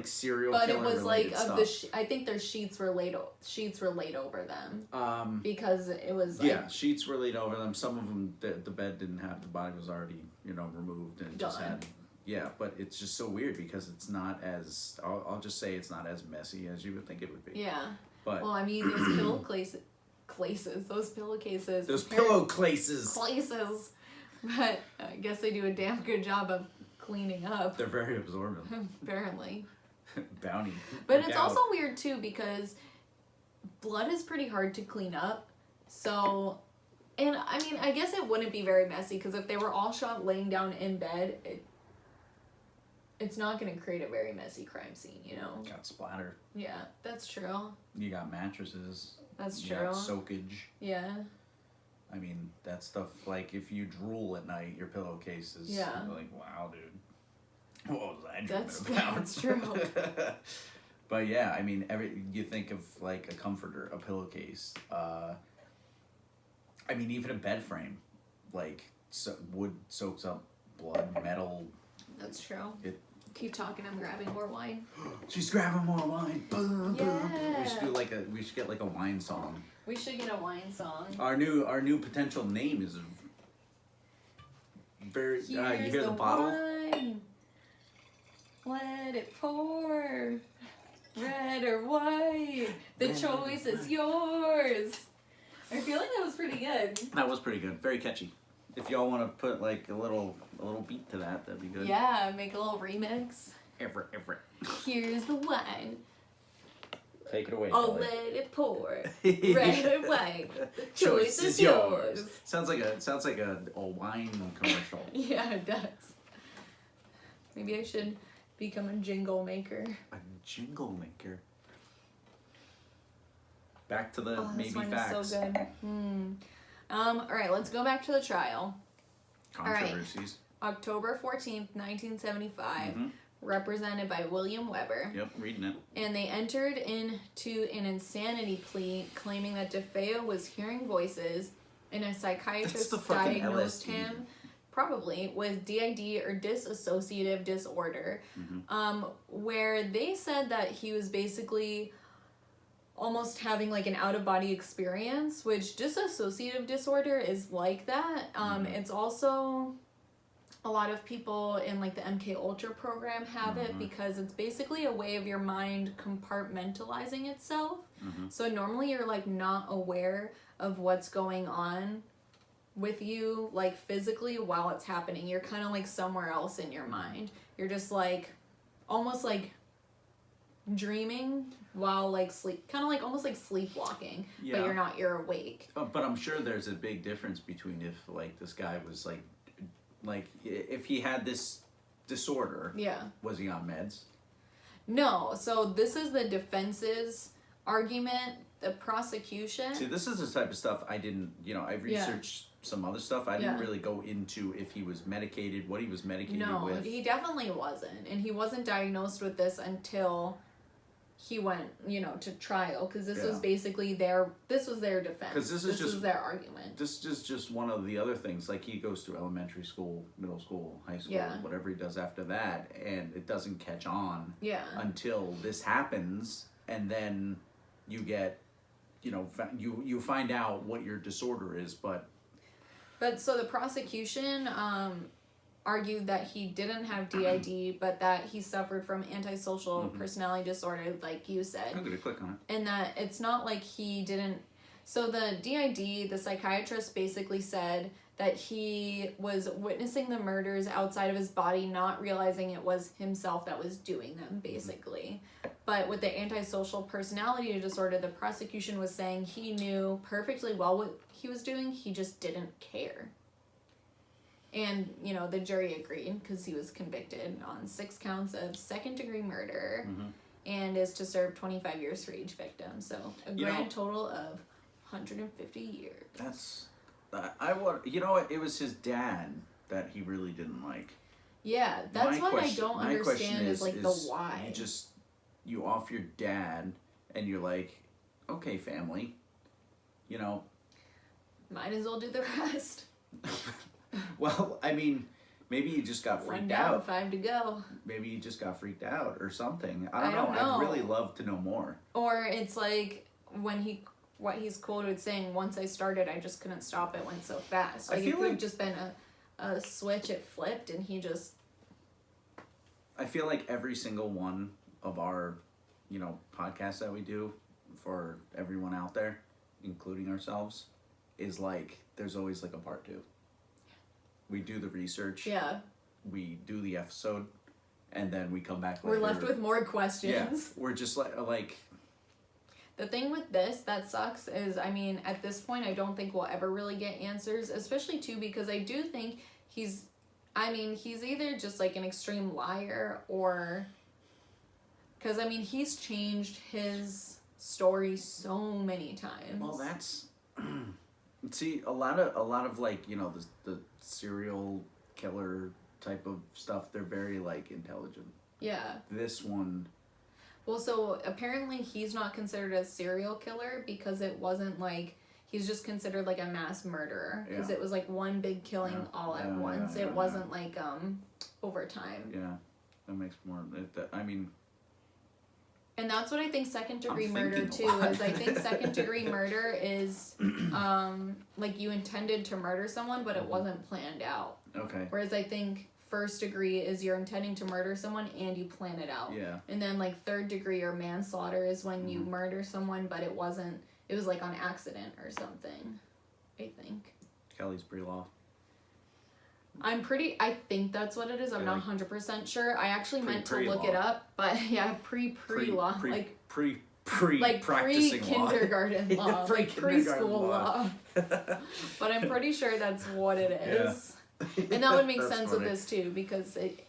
serial but killer it was related of stuff. I think their sheets were laid over them. Because it was sheets were laid over them. Some of them the bed didn't have, the body was already removed and just had. Yeah, but it's just so weird because it's not as I'll just say it's not as messy as you would think it would be. Yeah. But well, I mean those pillowcases. Those pillowcases. But I guess they do a damn good job of cleaning up. They're very absorbent. Apparently. Bounty. But it's also weird too because blood is pretty hard to clean up. So, and I mean, I guess it wouldn't be very messy because if they were all shot laying down in bed, it's not going to create a very messy crime scene, Got splatter. Yeah, that's true. You got mattresses. That's true. You got soakage. Yeah. I mean, that stuff, if you drool at night, your pillowcase is wow, dude. What was I dreaming about? That's true. But yeah, I mean, you think of a comforter, a pillowcase. I mean, even a bed frame, wood soaks up blood, metal. That's true. Keep talking. I'm grabbing more wine. She's grabbing more wine. Boom, yeah. Boom. We should get a wine song. We should get a wine song. Our new potential name is very. You hear the bottle? Wine. Let it pour. Red or white. The choice is yours. I feel like that was pretty good. That was pretty good. Very catchy. If y'all want to put a little beat to that, that'd be good. Yeah, make a little remix. Ever. Here's the wine. Take it away. Oh, let it pour. Red or white. The choice is yours. Sounds like a wine commercial. Yeah, it does. Maybe I should become a jingle maker. A jingle maker. Back to the maybe this facts. Is so good. All right, let's go back to the trial. Controversies. All right. October 14th, 1975. Represented by William Weber. Yep, reading it. And they entered into an insanity plea claiming that DeFeo was hearing voices and a psychiatrist diagnosed him probably, with DID or dissociative disorder, where they said that he was basically almost having like an out-of-body experience, which dissociative disorder is like that. It's also, a lot of people in like the MK Ultra program have it, because it's basically a way of your mind compartmentalizing itself. So normally you're like not aware of what's going on with you like physically while it's happening. You're kind of like somewhere else in your mind. You're just like almost like dreaming while like sleep, kind of like almost like sleepwalking, but you're awake. But I'm sure there's a big difference between if like this guy was like if he had this disorder, was he on meds? No. So this is the defense's argument. The prosecution, see, this is the type of stuff I didn't, I've researched some other stuff. I didn't really go into if he was medicated, what he was medicated with. No, he definitely wasn't, and he wasn't diagnosed with this until he went, to trial, because this was basically their defense. Because this is their argument. This is just one of the other things. Like, he goes through elementary school, middle school, high school, whatever he does after that, and it doesn't catch on until this happens, and then you get, you find out what your disorder is, but so the prosecution argued that he didn't have DID, but that he suffered from antisocial personality disorder, like you said. I'm going to click on it. And that it's not like he didn't... So the DID, the psychiatrist basically said that he was witnessing the murders outside of his body, not realizing it was himself that was doing them, basically. But with the antisocial personality disorder, the prosecution was saying he knew perfectly well what he was doing, he just didn't care. And, the jury agreed, because he was convicted on 6 counts of second-degrry murder and is to serve 25 years for each victim. So a grand total of 150 years. That's... it was his dad that he really didn't like. Yeah, that's what I don't understand is like the why. You off your dad, and you're like, okay, family, might as well do the rest. Well, I mean, maybe you just got freaked 1 down, out. 5 to go. Maybe you just got freaked out or something. I don't know. I'd really love to know more. Or it's like when what he's quoted saying, once I started, I just couldn't stop. It went so fast. Like, it could have just been a switch, it flipped, and he just... I feel like every single one of our, podcasts that we do for everyone out there, including ourselves, is like, there's always like a part 2. We do the research. Yeah. We do the episode, and then we come back later. We're left with more questions. Yeah, we're just like... The thing with this that sucks is, I mean, at this point, I don't think we'll ever really get answers, especially, too, because I do think he's either just, like, an extreme liar or... Because, I mean, he's changed his story so many times. Well, that's... See, a lot of like, the serial killer type of stuff, they're very, like, intelligent. Yeah. This one... Well, so apparently he's not considered a serial killer because it wasn't like... He's just considered like a mass murderer. Because it was like one big killing all at once. It wasn't like over time. Yeah. That makes more... I mean... And that's what I think second-degree murder, too, is. I think second-degree murder is, like, you intended to murder someone, but it wasn't planned out. Okay. Whereas I think first degree is you're intending to murder someone and you plan it out. Yeah. And then, like, third degree or manslaughter is when you murder someone, but it was, like, on accident or something, I think. Kelly's pre-law. I think that's what it is. I'm not 100% sure. I actually meant to look it up, but yeah, pre-law, like pre-kindergarten law, like preschool law. But I'm pretty sure that's what it is. Yeah. And that would make sense with this too, because it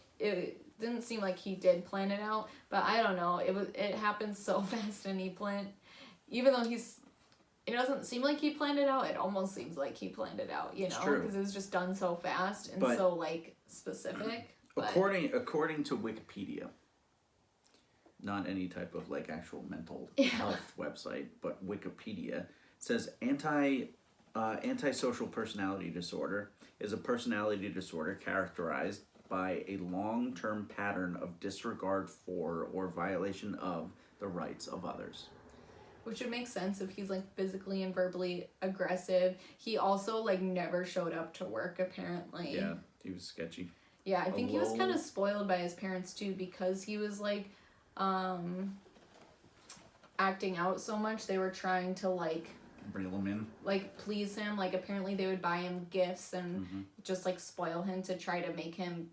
didn't seem like he did plan it out, but I don't know. It happened so fast, and even though it doesn't seem like he planned it out. It almost seems like he planned it out, because it was just done so fast and so, like, specific. According to Wikipedia, not any type of, like, actual mental health website, but Wikipedia, says Antisocial personality disorder is a personality disorder characterized by a long-term pattern of disregard for or violation of the rights of others. Which would make sense if he's like physically and verbally aggressive. He also like never showed up to work apparently. Yeah, he was sketchy. Yeah, I think he was kind of spoiled by his parents too because he was like acting out so much. They were trying to like reel him in, like please him. Like apparently they would buy him gifts and just like spoil him to try to make him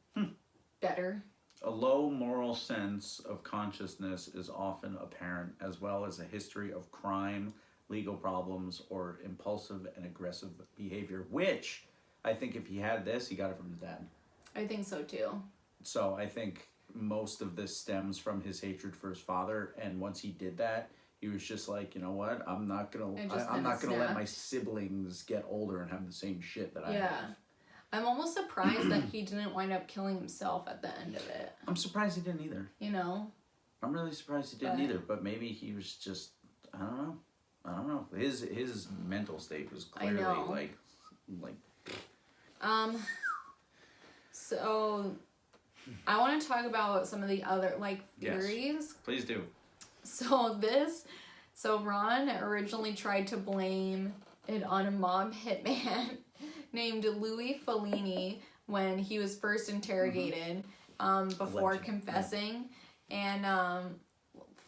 better. A low moral sense of consciousness is often apparent, as well as a history of crime, legal problems, or impulsive and aggressive behavior, which I think if he had this, he got it from his dad. I think so too. So I think most of this stems from his hatred for his father, and once he did that, he was just like, you know what, I'm not gonna let my siblings get older and have the same shit that I have. I'm almost surprised that he didn't wind up killing himself at the end of it. I'm surprised he didn't either. You know? I'm really surprised he didn't either, but maybe he was just, I don't know. His mental state was clearly like so I want to talk about some of the other like theories. Yes, please do. So Ron originally tried to blame it on a mob hitman named Louis Fellini when he was first interrogated before confessing, and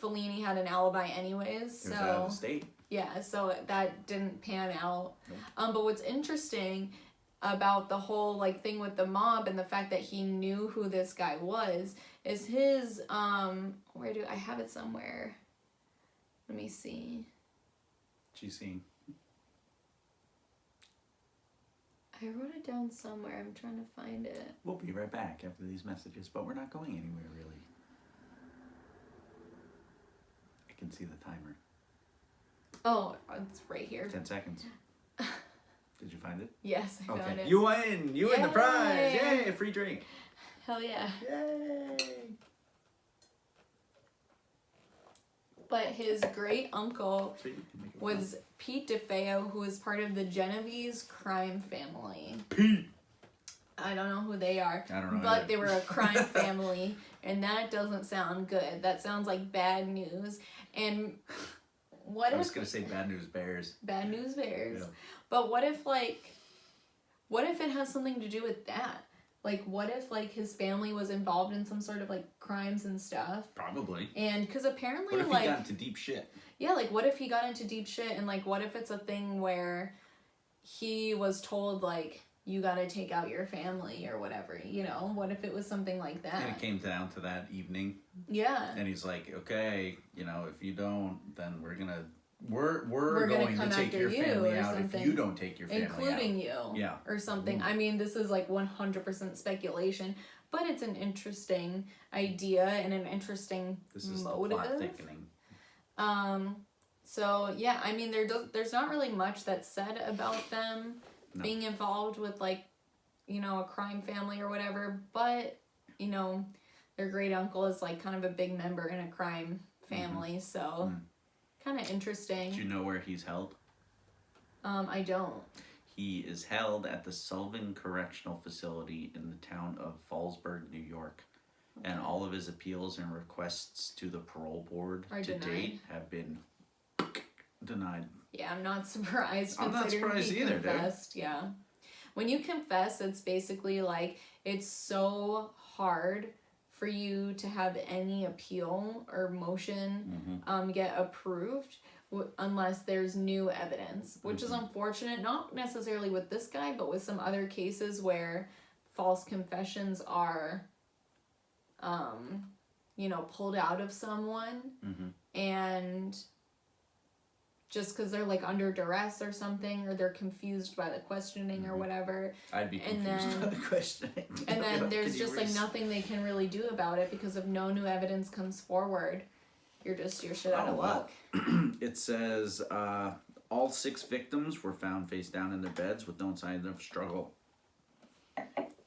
Fellini had an alibi anyways. So he was out of the state. Yeah, so that didn't pan out. But what's interesting about the whole like thing with the mob and the fact that he knew who this guy was is his where do I have it somewhere? Let me see. GC. I wrote it down somewhere. I'm trying to find it. We'll be right back after these messages, but we're not going anywhere really. I can see the timer. Oh, it's right here. 10 seconds. Did you find it? Yes, I found it. You win! You win the prize! Yay! Free drink! Hell yeah. Yay! But his great uncle was Pete DeFeo, who was part of the Genovese crime family. Pete! I don't know who they are. I don't know. But they were a crime family, and that doesn't sound good. That sounds like bad news. And I was going to say bad news bears. Bad news bears. Yeah. But what if it has something to do with that? Like, what if, like, his family was involved in some sort of, like, crimes and stuff? Probably. And, because apparently, what if he got into deep shit? Yeah, like, what if he got into deep shit, and, like, what if it's a thing where he was told, like, you gotta take out your family or whatever, you know? What if it was something like that? And it came down to that evening. Yeah. And he's like, okay, you know, if you don't, then we're gonna going to take your family out if you don't take your family out. Including you. Yeah. Or something. I mean, this is like 100% speculation, but it's an interesting idea and an interesting This is motive. The plot thickening. So, yeah, I mean, there's not really much that's said about them being involved with, like, you know, a crime family or whatever, but, you know, their great uncle is, like, kind of a big member in a crime family, so... Kind of interesting. Do you know where he's held? I don't. He is held at the Sullivan Correctional Facility in the town of Fallsburg, New York. Okay. And all of his appeals and requests to the parole board date have been denied. Yeah, I'm not surprised. I'm not surprised either, dude. Yeah. When you confess, it's basically like, it's so hard for you to have any appeal or motion get approved unless there's new evidence, which is unfortunate, not necessarily with this guy, but with some other cases where false confessions are, you know, pulled out of someone and just because they're like under duress or something, or they're confused by the questioning or whatever. I'd be confused by the questioning. And then there's just like nothing they can really do about it because if no new evidence comes forward, you're shit out of luck. It says all 6 victims were found face down in their beds with no sign of struggle.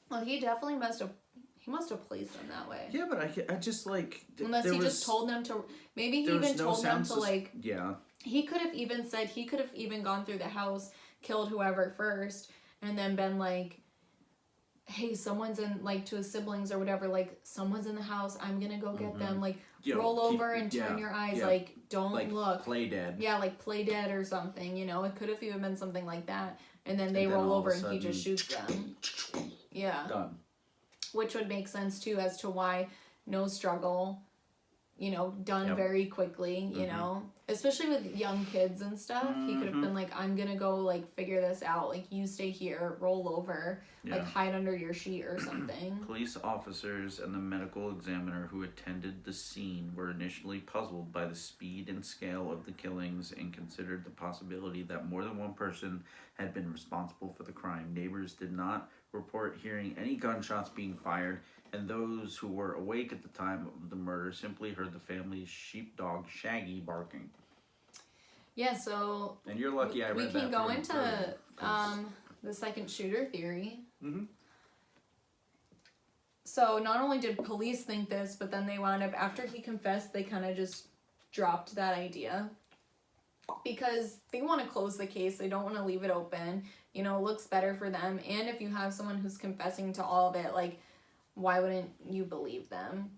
Well, he definitely must have placed them that way. Yeah, but I just like unless he just told them to. Maybe he even told them to like. Yeah. He could have even said, he could have even gone through the house, killed whoever first, and then been like, hey, someone's in, like, to his siblings or whatever, like, someone's in the house, I'm gonna go get them, like, roll over and turn your eyes, like, don't like, look. Play dead. Yeah, like, play dead or something, you know? It could have even been something like that. And then they roll over and he just shoots them. Yeah. Done. Which would make sense, too, as to why no struggle, you know, done very quickly, you know? Especially with young kids and stuff. He could have been like, I'm gonna go, like, figure this out. Like, you stay here, roll over, like, hide under your sheet or something. Police officers and the medical examiner who attended the scene were initially puzzled by the speed and scale of the killings and considered the possibility that more than one person had been responsible for the crime. Neighbors did not report hearing any gunshots being fired, and those who were awake at the time of the murder simply heard the family's sheepdog Shaggy barking. Yeah, so... And you're lucky I read that. We can go into the second shooter theory. So not only did police think this, but then they wound up, after he confessed, they kind of just dropped that idea. Because they want to close the case, they don't want to leave it open. You know, it looks better for them. And if you have someone who's confessing to all of it, like, why wouldn't you believe them?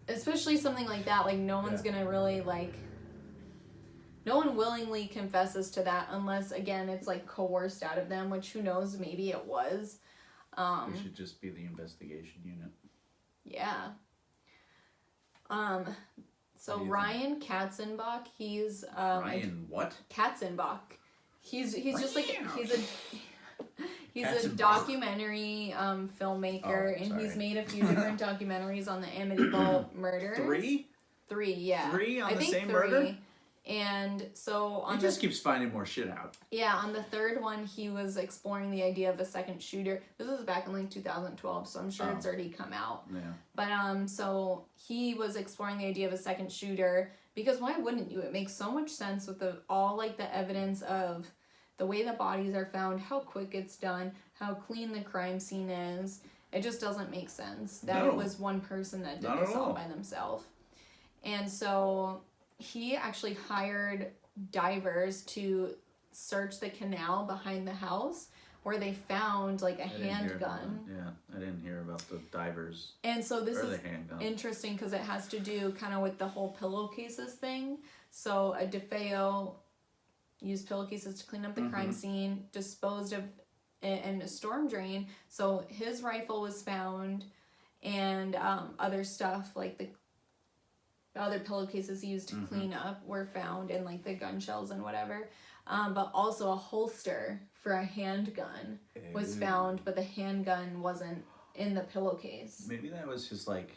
Especially something like that, like, no one's gonna really, like, no one willingly confesses to that unless, again, it's, like, coerced out of them, which who knows, maybe it was. We should just be the investigation unit. Yeah. So Ryan Katzenbach, he's Ryan what? Katzenbach. He's just like he's a documentary filmmaker, and he's made a few different documentaries on the Amityville murders. Three, yeah. Three on the same murder? And so he just keeps finding more shit out. Yeah, on the third one, he was exploring the idea of a second shooter. This was back in like 2012, so I'm sure it's already come out. Yeah. But so he was exploring the idea of a second shooter, because why wouldn't you? It makes so much sense with all like the evidence of the way the bodies are found, how quick it's done, how clean the crime scene is. It just doesn't make sense that it was one person that did this all by themselves. And so he actually hired divers to search the canal behind the house where they found like a handgun. Yeah, I didn't hear about the divers. And so this is interesting because it has to do kind of with the whole pillowcases thing. So a DeFeo used pillowcases to clean up the crime scene, disposed of it in a storm drain. So his rifle was found, and other stuff like the other pillowcases used to clean up were found, and like the gun shells and whatever. But also a holster for a handgun was found, but the handgun wasn't in the pillowcase. Maybe that was his like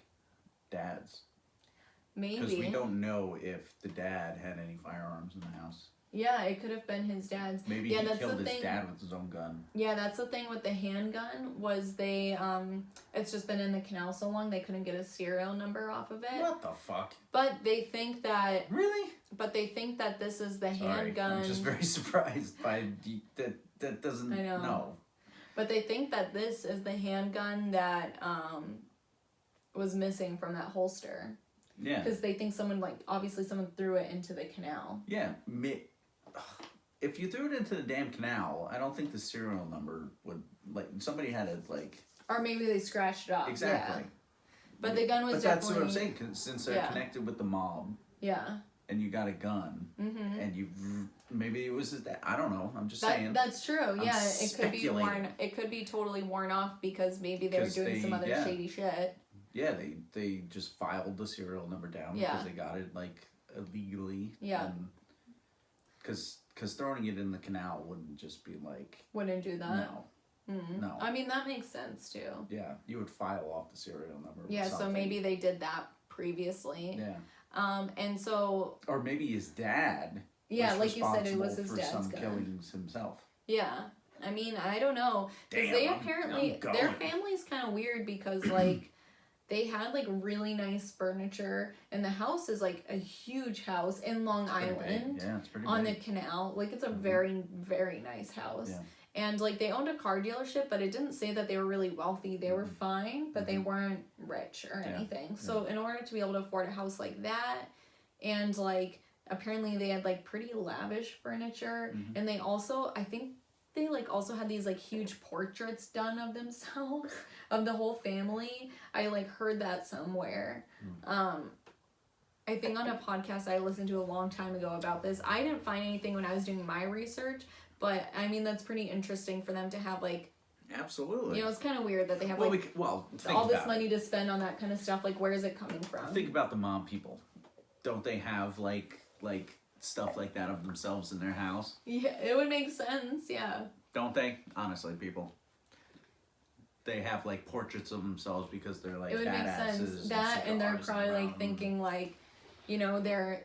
dad's. Maybe. Because we don't know if the dad had any firearms in the house. Yeah, it could have been his dad's. Maybe he killed his dad with his own gun. Yeah, that's the thing with the handgun, was they, it's just been in the canal so long they couldn't get a serial number off of it. What the fuck? But they think that... Really? But they think that this is the handgun... I'm just very surprised by that doesn't... I know. No. But they think that this is the handgun that, was missing from that holster. Yeah. Because they think obviously someone threw it into the canal. Yeah. If you threw it into the damn canal, I don't think the serial number would, like, somebody had it, like... Or maybe they scratched it off. Exactly. Yeah. But the gun was definitely... But that's what I'm saying, cause since they're connected with the mob... Yeah. And you got a gun, and you... Maybe it was his dad. I don't know. I'm just saying. That's true. Yeah, it could be worn... It could be totally worn off because maybe they were doing some other shady shit. Yeah, they just filed the serial number down because they got it, like, illegally. Yeah. Because throwing it in the canal wouldn't just be like... Wouldn't do that? No. No. I mean, that makes sense, too. Yeah, you would file off the serial number. Yeah, so maybe they did that previously. Yeah. And so... Or maybe his dad was like you said, it was his dad's gun. For some killings himself. Yeah. I mean, I don't know. Because they apparently... Their family's kind of weird because, like... They had, like, really nice furniture, and the house is, like, a huge house in Long Island. Yeah, it's pretty on the canal. Like, it's a very, very nice house. Yeah. And, like, they owned a car dealership, but it didn't say that they were really wealthy. They were fine, but they weren't rich or anything. So, in order to be able to afford a house like that, and, like, apparently they had like pretty lavish furniture, and they also, I think they like also had these like huge portraits done of themselves, of the whole family. I like heard that somewhere. I think on a podcast I listened to a long time ago about this. I didn't find anything when I was doing my research, but I mean, that's pretty interesting for them to have like, absolutely. You know, it's kind of weird that they have all this money to spend on that kind of stuff. Like, where is it coming from? Think about the mom people. Don't they have like stuff like that of themselves in their house? Yeah, it would make sense. Yeah. Don't they? Honestly, people. They have like portraits of themselves because they're like, it would make sense. That, and they're probably like thinking like, you know, they're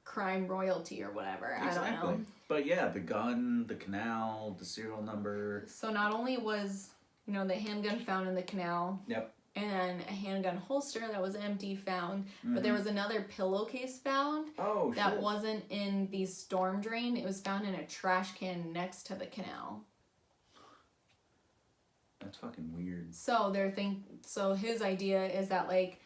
crime royalty or whatever. Exactly. I don't know. But yeah, the gun, the canal, the serial number. So not only was, you know, the handgun found in the canal. Yep. And a handgun holster that was empty found, but there was another pillowcase found. Oh, shit. That wasn't in the storm drain. It was found in a trash can next to the canal. That's fucking weird. So his idea is that like,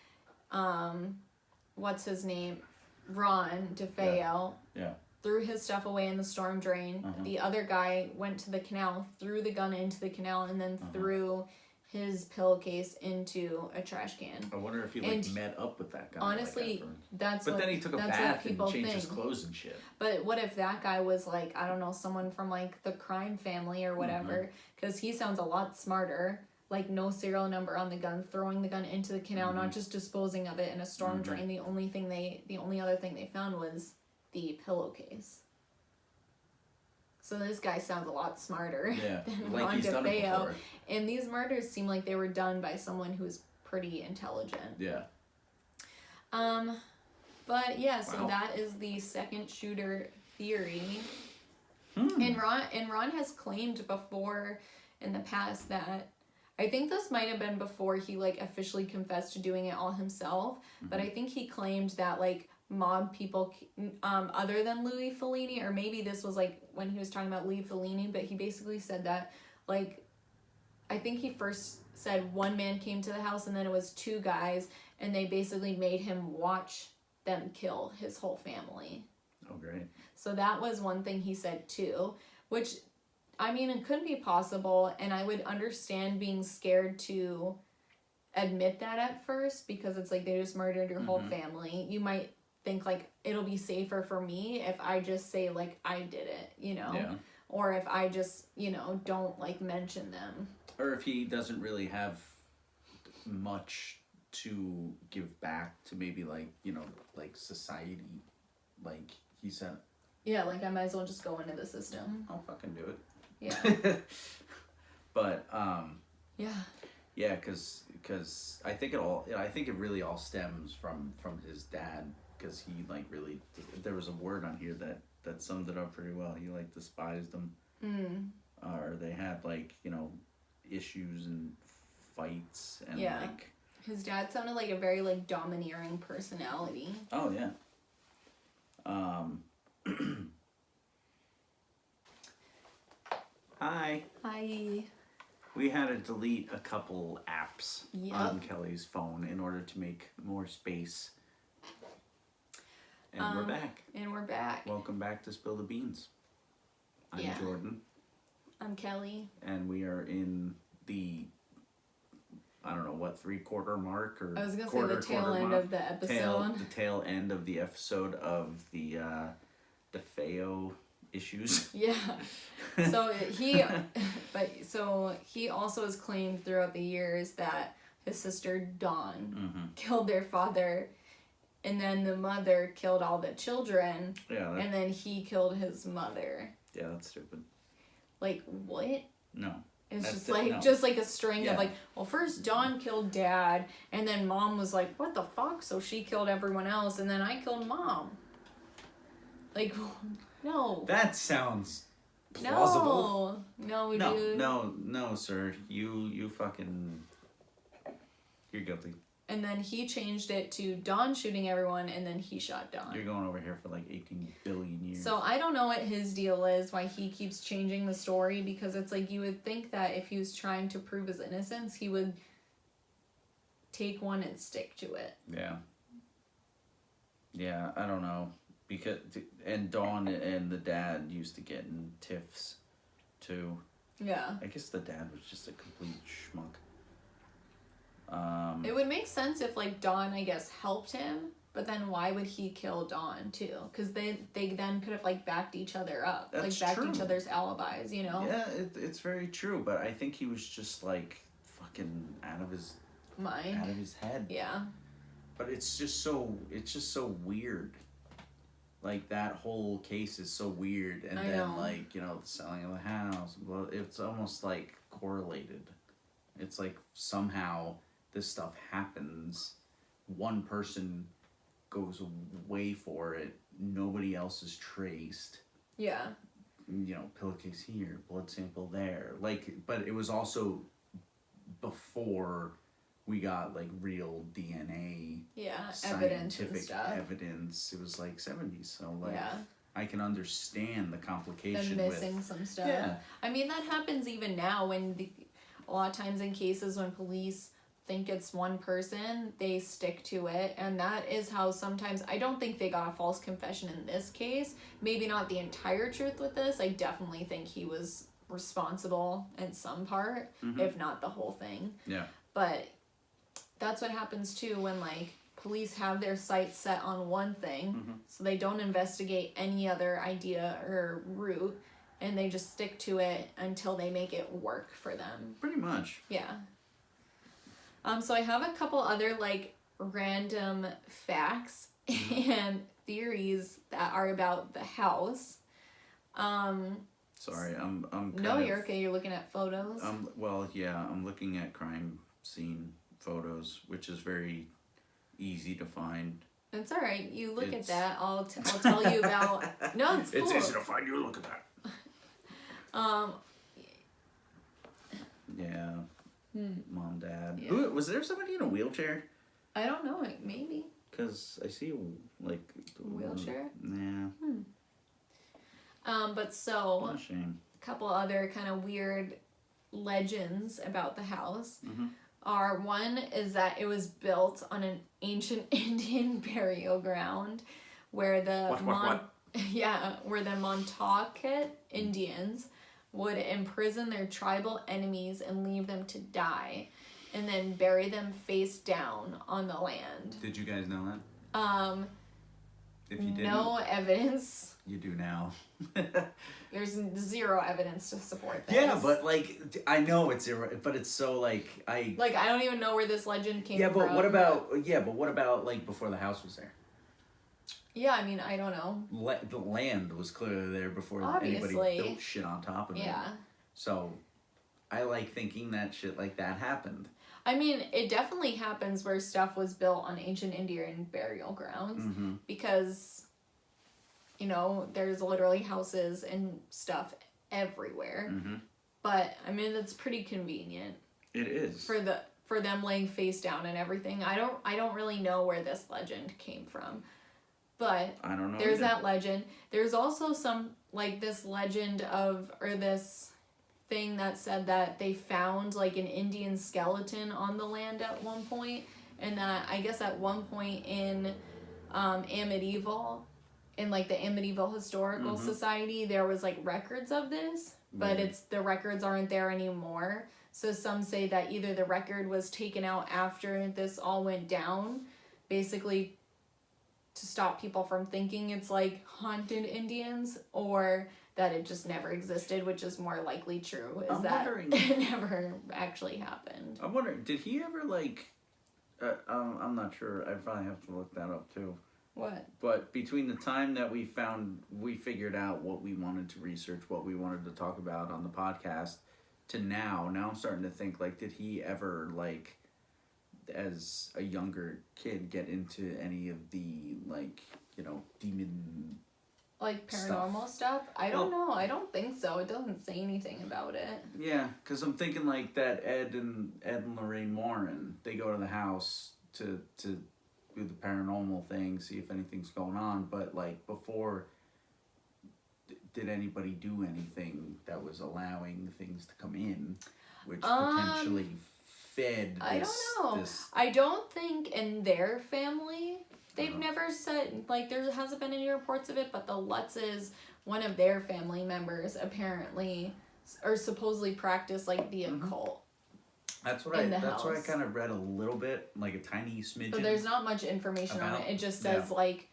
what's his name? Ron DeFeo. Yeah. Threw his stuff away in the storm drain. The other guy went to the canal, threw the gun into the canal, and then threw his pillowcase into a trash can. I wonder if he met up with that guy. Honestly, then he took a bath and changed his clothes and shit. But what if that guy was like, I don't know, someone from like the crime family or whatever? Because he sounds a lot smarter. Like, no serial number on the gun, throwing the gun into the canal, not just disposing of it in a storm drain. The only other thing they found was the pillowcase. So this guy sounds a lot smarter than like Ron DeFeo. And these murders seem like they were done by someone who's pretty intelligent. Yeah. But yeah, so that is the second shooter theory. And Ron has claimed before in the past that, I think this might have been before he like officially confessed to doing it all himself, but I think he claimed that like mob people other than Louis Fellini, or maybe this was like when he was talking about Louis Fellini, but he basically said that like, I think he first said one man came to the house and then it was two guys, and they basically made him watch them kill his whole family. Oh, great. So that was one thing he said too, which, I mean, it could be possible, and I would understand being scared to admit that at first, because it's like they just murdered your whole family. You might think like, it'll be safer for me if I just say like I did it, you know? Yeah. Or if I just, you know, don't like mention them. Or if he doesn't really have much to give back to maybe like, you know, like society, like he said. Yeah, like I might as well just go into the system. I'll fucking do it. Yeah. But yeah. Yeah, because I think it really all stems from his dad, because he like really, there was a word on here that summed it up pretty well. He like despised them. Or they had like, you know, issues and fights and like, his dad sounded like a very like domineering personality. Oh yeah. Hi. Hi. We had to delete a couple apps on Kelly's phone in order to make more space. And we're back. And we're back. Welcome back to Spill the Beans. I'm Jordan. I'm Kelly. And we are in the, I don't know what, 3/4 mark, or I was gonna say the tail end of the episode. The tail end of the episode of the DeFeo issues. Yeah. So he also has claimed throughout the years that his sister Dawn killed their father, and then the mother killed all the children. Yeah. And then he killed his mother. Yeah, that's stupid. Like, what? No. It's just like a string of like, well, first Dawn killed dad, and then mom was like, what the fuck? So she killed everyone else, and then I killed mom. Like, no. That sounds plausible. No, no, dude. No, sir. You fucking, you're guilty. And then he changed it to Dawn shooting everyone, and then he shot Dawn. You're going over here for like 18 billion years. So I don't know what his deal is, why he keeps changing the story, because it's like you would think that if he was trying to prove his innocence, he would take one and stick to it. Yeah. Yeah, I don't know. and Dawn and the dad used to get in tiffs, too. Yeah. I guess the dad was just a complete schmuck. It would make sense if, like, Dawn, I guess, helped him, but then why would he kill Dawn, too? Because they then could have, like, backed each other up. That's backed true. Each other's alibis, you know? Yeah, it's very true, but I think he was just, like, fucking out of his... Mind. Out of his head. Yeah. But it's just so weird. Like, that whole case is so weird, and like, you know, the selling of the house, well, it's almost, like, correlated. It's like, somehow... this stuff happens, one person goes away for it, nobody else is traced. Yeah. You know, pillowcase here, blood sample there. Like, but it was also before we got, like, real DNA. Yeah, evidence and scientific stuff. evidence. It was, like, 70s, so, like... Yeah. I can understand the complication And missing some stuff. Yeah. I mean, that happens even now when a lot of times in cases when police... think it's one person, they stick to it, and that is how sometimes I don't think they got a false confession in this case. Maybe not the entire truth with this. I definitely think he was responsible in some part, if not the whole thing. Yeah. But that's what happens too when, like, police have their sights set on one thing, so they don't investigate any other idea or route, and they just stick to it until they make it work for them. Pretty much. Yeah. So I have a couple other, like, random facts and theories that are about the house. Sorry, I'm kind no, of... you're okay. You're looking at photos. Well, yeah, I'm looking at crime scene photos, which is very easy to find. It's all right. You look at that. I'll tell you about... No, it's cool. It's easy to find. You look at that. Yeah. Mom, Dad. Yeah. Ooh, was there somebody in a wheelchair? I don't know. Maybe. Because I see, like... Wheelchair? Yeah. But so... What a shame. A couple other kind of weird legends about the house are, one is that it was built on an ancient Indian burial ground where the... What? Yeah, where the Montaukett Indians would imprison their tribal enemies and leave them to die, and then bury them face down on the land. Did you guys know that? If you didn't, no evidence. You do now. There's zero evidence to support this. Yeah, but, like, I know it's zero, but it's so, like, I don't even know where this legend came from. Yeah, but what about, like, before the house was there? Yeah, I mean, I don't know. The land was clearly there before Obviously. anybody built shit on top of it. Yeah. So, I like thinking that shit like that happened. I mean, it definitely happens where stuff was built on ancient Indian burial grounds because, you know, there's literally houses and stuff everywhere. But, I mean, it's pretty convenient. It is. For them laying face down and everything. I don't really know where this legend came from. But I don't know. There's that legend. There's also some, like, this legend of, or this thing that said that they found, like, an Indian skeleton on the land at one point, and that, I guess at one point in Amityville, in, like, the Amityville Historical Society, there was, like, records of this, but the records aren't there anymore. So some say that either the record was taken out after this all went down, basically to stop people from thinking it's, like, haunted Indians, or that it just never existed, which is more likely true, is that it never actually happened. I'm wondering, did he ever, like, I'm not sure, I probably have to look that up too. What? But between the time that we figured out what we wanted to research, what we wanted to talk about on the podcast, to now I'm starting to think, like, did he ever, like, as a younger kid, get into any of the, like, you know, demon, like, paranormal stuff? I don't know. I don't think so. It doesn't say anything about it. Yeah, because I'm thinking, like, that Ed and Lorraine Warren, they go to the house to do the paranormal thing, see if anything's going on, but, like, before, did anybody do anything that was allowing things to come in, which potentially fed this... I don't know. I don't think in their family They've never said, like, there hasn't been any reports of it, but the Lutzes, one of their family members, apparently, or supposedly practice, like, the occult. That's what I kind of read a little bit, like a tiny smidgen. But there's not much information on it. It just says, like,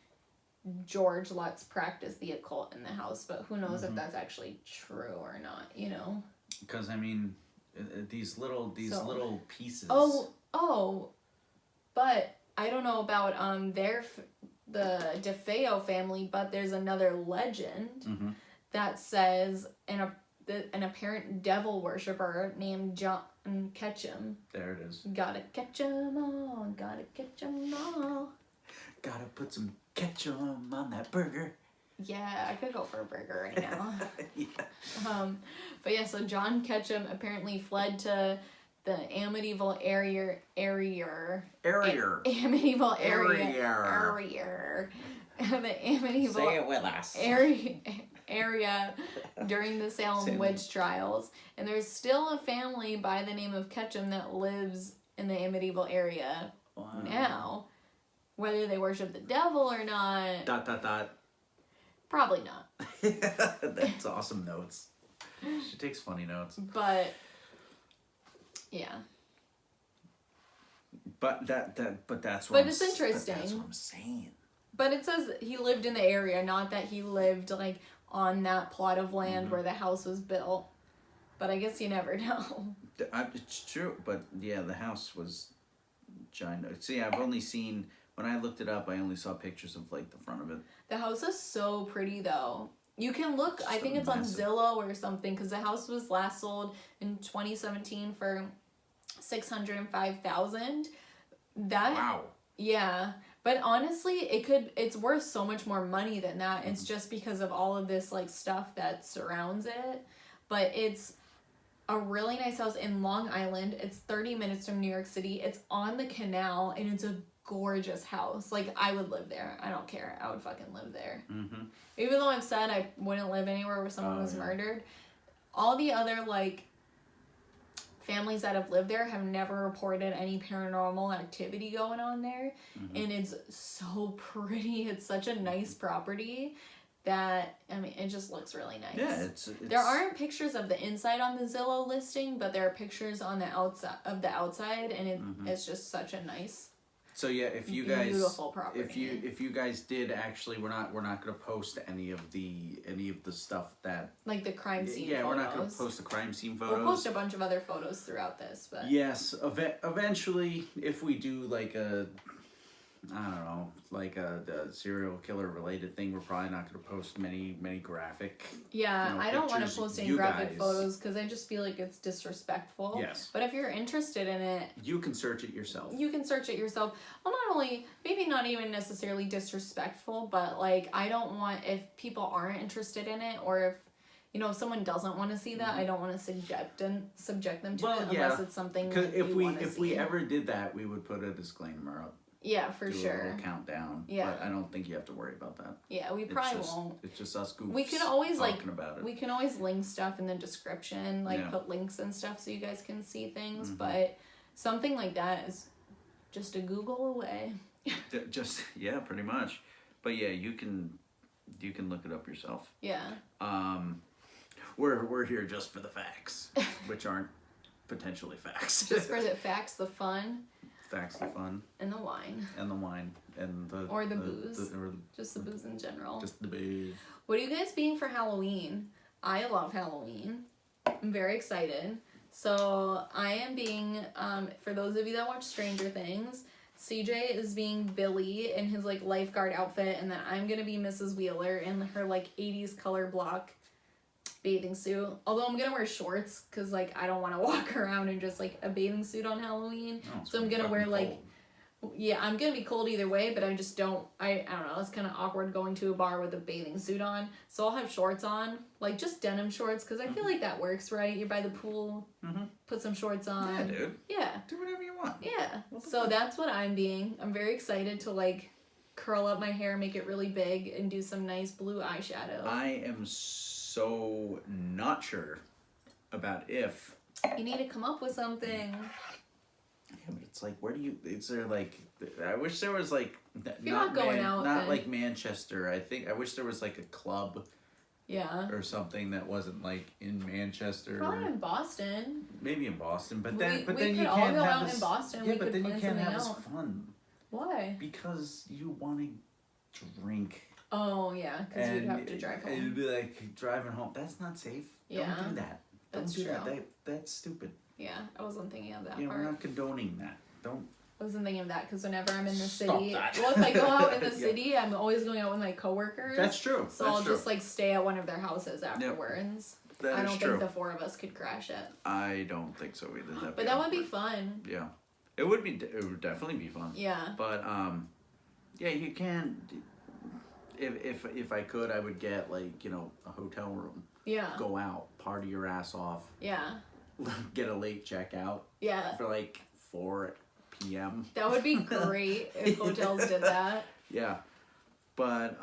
George Lutz practiced the occult in the house, but who knows if that's actually true or not, you know? Because, I mean, these little pieces. Oh, but I don't know about the DeFeo family, but there's another legend that says an apparent devil worshiper named John Ketchum. There it is. Gotta catch 'em all, gotta catch 'em all. Gotta put some ketchup on that burger. Yeah, I could go for a burger right now. Yeah. But yeah, so John Ketchum apparently fled to the Amityville area. Amityville area. The Amityville. Say it with us. Area during the Salem witch trials, and there's still a family by the name of Ketchum that lives in the Amityville area now. Whether they worship the devil or not. ... Probably not. That's awesome notes. She takes funny notes. But yeah. But that's what. But it's interesting. That's what I'm saying. But it says he lived in the area, not that he lived like on that plot of land where the house was built. But I guess you never know. It's true, but yeah, the house was giant. See, I've only seen, when I looked it up, I only saw pictures of like the front of it. The house is so pretty though. You can look, I think it's massive. On Zillow or something, because the house was last sold in 2017 for $605,000. Wow. Yeah. But honestly, it's worth so much more money than that. It's just because of all of this like stuff that surrounds it. But it's a really nice house in Long Island. It's 30 minutes from New York City. It's on the canal, and it's a gorgeous house. Like, I would live there. I don't care. I would fucking live there. Even though I've said I wouldn't live anywhere where someone was murdered, all the other like families that have lived there have never reported any paranormal activity going on there. And it's so pretty. It's such a nice property that, I mean, it just looks really nice. Yeah, it's there aren't pictures of the inside on the Zillow listing, but there are pictures on the outside, and it's just such a nice. So yeah, if you guys, beautiful property. if you guys did actually, we're not gonna post any of the stuff that, like the crime scene. Yeah, photos. We're not gonna post the crime scene photos. We'll post a bunch of other photos throughout this, but yes, eventually, if we do like a, I don't know, like a serial killer related thing, we're probably not going to post many graphic. Yeah, I don't want to post any graphic photos because I just feel like it's disrespectful. Yes. But if you're interested in it, you can search it yourself. Well, not only, maybe not even necessarily disrespectful, but like, I don't want, if people aren't interested in it, or if, you know, if someone doesn't want to see that, I don't want to subject them to it unless it's something that if we ever did that, we would put a disclaimer up. Yeah, for sure. A little countdown. Yeah. But I don't think you have to worry about that. Yeah, we probably won't. It's just us goofs we can always talking about it. We can always link stuff in the description, like put links and stuff so you guys can see things. But something like that is just a Google away. Just pretty much. But yeah, you can look it up yourself. Yeah. We're here just for the facts, which aren't potentially facts. Just for the facts, the fun. Facts, the fun. And the wine. And the wine. And the... Or the booze. Just the booze in general. Just the booze. What are you guys being for Halloween? I love Halloween. I'm very excited. So, I am being, for those of you that watch Stranger Things, CJ is being Billy in his, like, lifeguard outfit, and then I'm gonna be Mrs. Wheeler in her, like, 80s color block bathing suit. Although I'm gonna wear shorts because like I don't want to walk around in just like a bathing suit on Halloween. So I'm gonna wear like I'm gonna be cold either way, but I just don't I don't know, it's kind of awkward going to a bar with a bathing suit on. So I'll have shorts on, like just denim shorts, because I feel like that works, right? You're by the pool, put some shorts on. Yeah, dude. Yeah. Do whatever you want. Yeah. So that's what I'm being. I'm very excited to like curl up my hair, make it really big, and do some nice blue eyeshadow. I am so not sure about if you need to come up with something. Yeah, but it's like, where do you? Is there like? I wish there was like If you're not going out, not then... like Manchester. I wish there was like a club. Yeah. Or something that wasn't like in Manchester. Probably in Boston. Maybe in Boston, but then you could can't all go have out in Boston. Yeah, we but could then you plan can't have something as fun. Why? Because you want to drink. Oh yeah, because you'd have to drive home. And it'd be like driving home. That's not safe. Yeah. Don't do that. That's Don't do true. that. That's stupid. Yeah, I wasn't thinking of that Yeah, part. we're not condoning that. Don't. I wasn't thinking of that because whenever I'm in the Stop city, that. well, if I go out in the city, I'm always going out with my coworkers. That's true. So I'll just like stay at one of their houses afterwards. That I is don't true. think the four of us could crash it. I don't think so either. But that would be fun. Yeah, it would be. It would definitely be fun. Yeah. But yeah, you can. If I could, I would get like a hotel room. Yeah. Go out, party your ass off. Yeah. Get a late checkout. Yeah. For like 4 p.m. That would be great if hotels did that. Yeah, but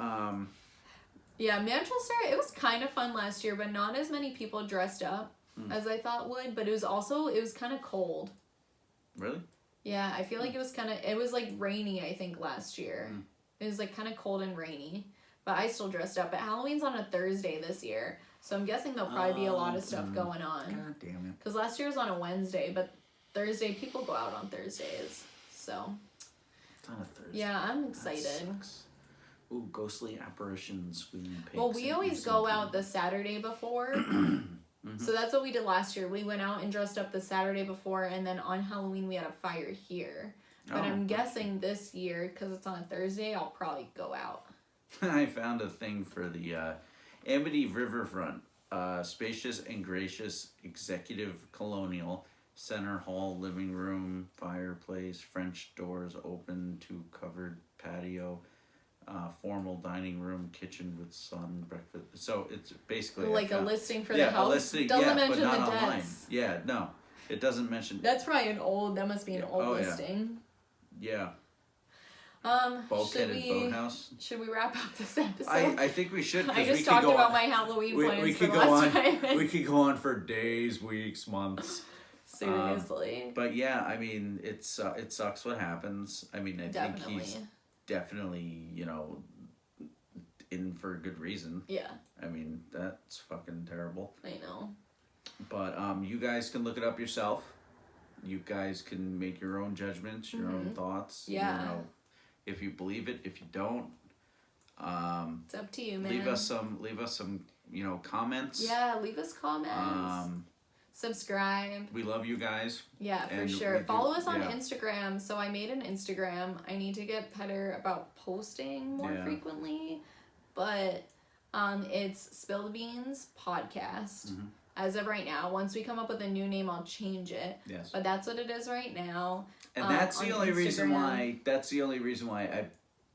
Yeah, Manchester, it was kind of fun last year, but not as many people dressed up as I thought would. But it was kind of cold. Really? Yeah, I feel like it was like rainy, I think, last year. It was like kind of cold and rainy. But I still dressed up. But Halloween's on a Thursday this year. So I'm guessing there'll probably be a lot of stuff going on. God damn it. Because last year was on a Wednesday, but Thursday, people go out on Thursdays. So. It's on a Thursday. Yeah, I'm excited. Ooh, ghostly apparitions, squealing pigs. Well, we always go out the Saturday before. So that's what we did last year. We went out and dressed up the Saturday before, and then on Halloween we had a fire here. But I'm guessing this year, because it's on a Thursday, I'll probably go out. I found a thing for the Amity Riverfront. Spacious and gracious executive colonial. Center hall, living room, fireplace, French doors open to covered patio. Formal dining room, kitchen with sun, breakfast. So it's basically like a listing for the house. A listing, doesn't mention but not the online. deaths. Yeah, no, it doesn't mention. That's probably that must be an old listing. Yeah. Should Boathouse. Should we wrap up this episode? I think we should. I just talked about my Halloween plans we for could the go last on. 5 minutes. We could go on for days, weeks, months. Seriously. But yeah, I mean, it sucks what happens. I mean, I think he's definitely, in for a good reason. Yeah. I mean, that's fucking terrible. I know. But you guys can look it up yourself. You guys can make your own judgments, your own thoughts. Yeah. If you believe it, if you don't. It's up to you, man. Leave us some, comments. Yeah, leave us comments. Subscribe. We love you guys. Yeah, for sure. Follow us on Instagram. So I made an Instagram. I need to get better about posting more frequently. But it's Spill the Beans Podcast. As of right now. Once we come up with a new name, I'll change it. Yes. But that's what it is right now. And that's the only reason why I've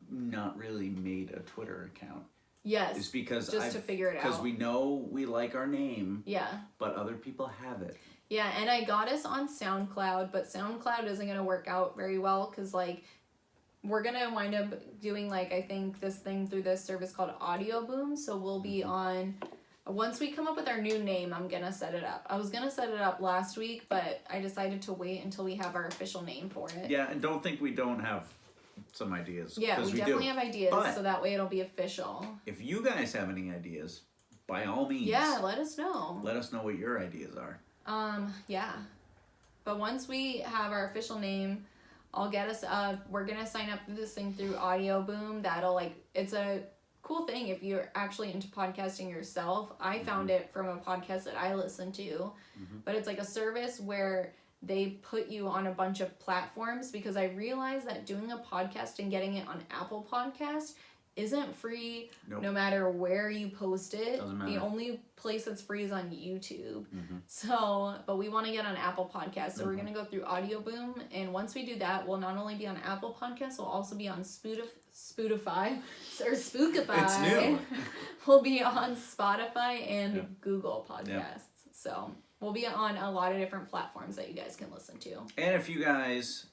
not really made a Twitter account. Yes. Is because to figure it out. Because we know we like our name. Yeah. But other people have it. Yeah, and I got us on SoundCloud, but SoundCloud isn't going to work out very well because, we're going to wind up doing, I think this thing through this service called Audio Boom. So we'll be on... Once we come up with our new name, I'm going to set it up. I was going to set it up last week, but I decided to wait until we have our official name for it. Yeah, and don't think we don't have some ideas. Yeah, we definitely have ideas, so that way it'll be official. If you guys have any ideas, by all means. Yeah, let us know. Let us know what your ideas are. Yeah. But once we have our official name, I'll get us we're going to sign up to this thing through Audio Boom. That'll, it's a cool thing if you're actually into podcasting yourself. I found it from a podcast that I listen to, but it's a service where they put you on a bunch of platforms because I realized that doing a podcast and getting it on Apple Podcast isn't free no matter where you post it. Doesn't matter. The only place that's free is on YouTube. So, but we want to get on Apple Podcasts, so we're going to go through Audio Boom, and once we do that, we'll not only be on Apple Podcasts, we'll also be on Spotify. It's new. We'll be on Spotify and Google Podcasts. So, we'll be on a lot of different platforms that you guys can listen to. And if you guys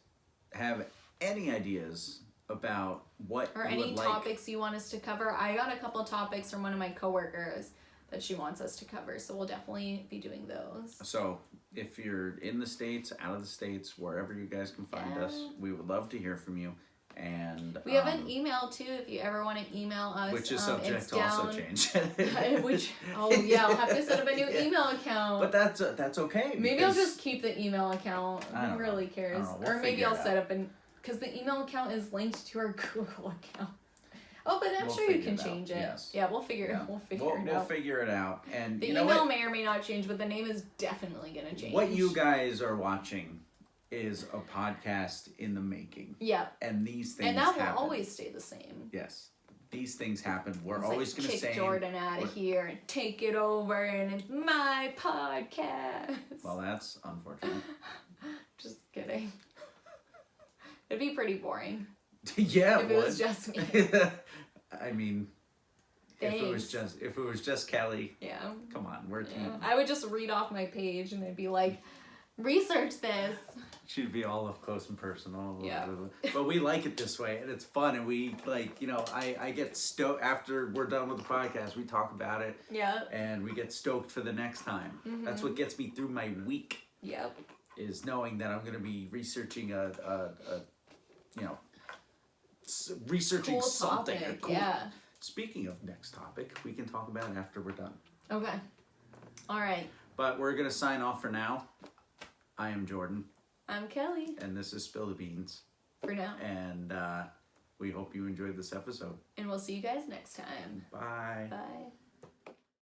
have any ideas about what or any topics you want us to cover, I got a couple of topics from one of my coworkers that she wants us to cover, so we'll definitely be doing those. So if you're in the States, out of the States, wherever you guys can find us, we would love to hear from you. And we have an email too if you ever want to email us. Which is subject to also change. I'll have to set up a new email account. But that's okay. Maybe I'll just keep the email account. Who really cares? We'll or maybe I'll set up because the email account is linked to our Google account. Oh, but I'm sure you can change it. Yes. Yeah, we'll figure it out. We'll figure it out. And the email may or may not change, but the name is definitely gonna change. What you guys are watching is a podcast in the making. Yeah. And these things and that happen. will always stay the same. Yes. These things happen. We're it's always going to say... kick Jordan out of here and take it over and it's my podcast. Well, that's unfortunate. Just kidding. It'd be pretty boring. Yeah, if it was just me. I mean... Thanks. If it was just Kelly. Yeah. Come on, we're a team. I would just read off my page and it'd be like, research this. She'd be all up close and personal. Yeah. But we like it this way, and it's fun, and we I get stoked after we're done with the podcast. We talk about it. Yeah. And we get stoked for the next time. Mm-hmm. That's what gets me through my week. Yep. Is knowing that I'm going to be researching researching cool something. Topic. Cool. Yeah. Speaking of next topic, we can talk about it after we're done. Okay. All right. But we're going to sign off for now. I am Jordan. I'm Kelly. And this is Spill the Beans. For now. And we hope you enjoyed this episode. And we'll see you guys next time. Bye. Bye.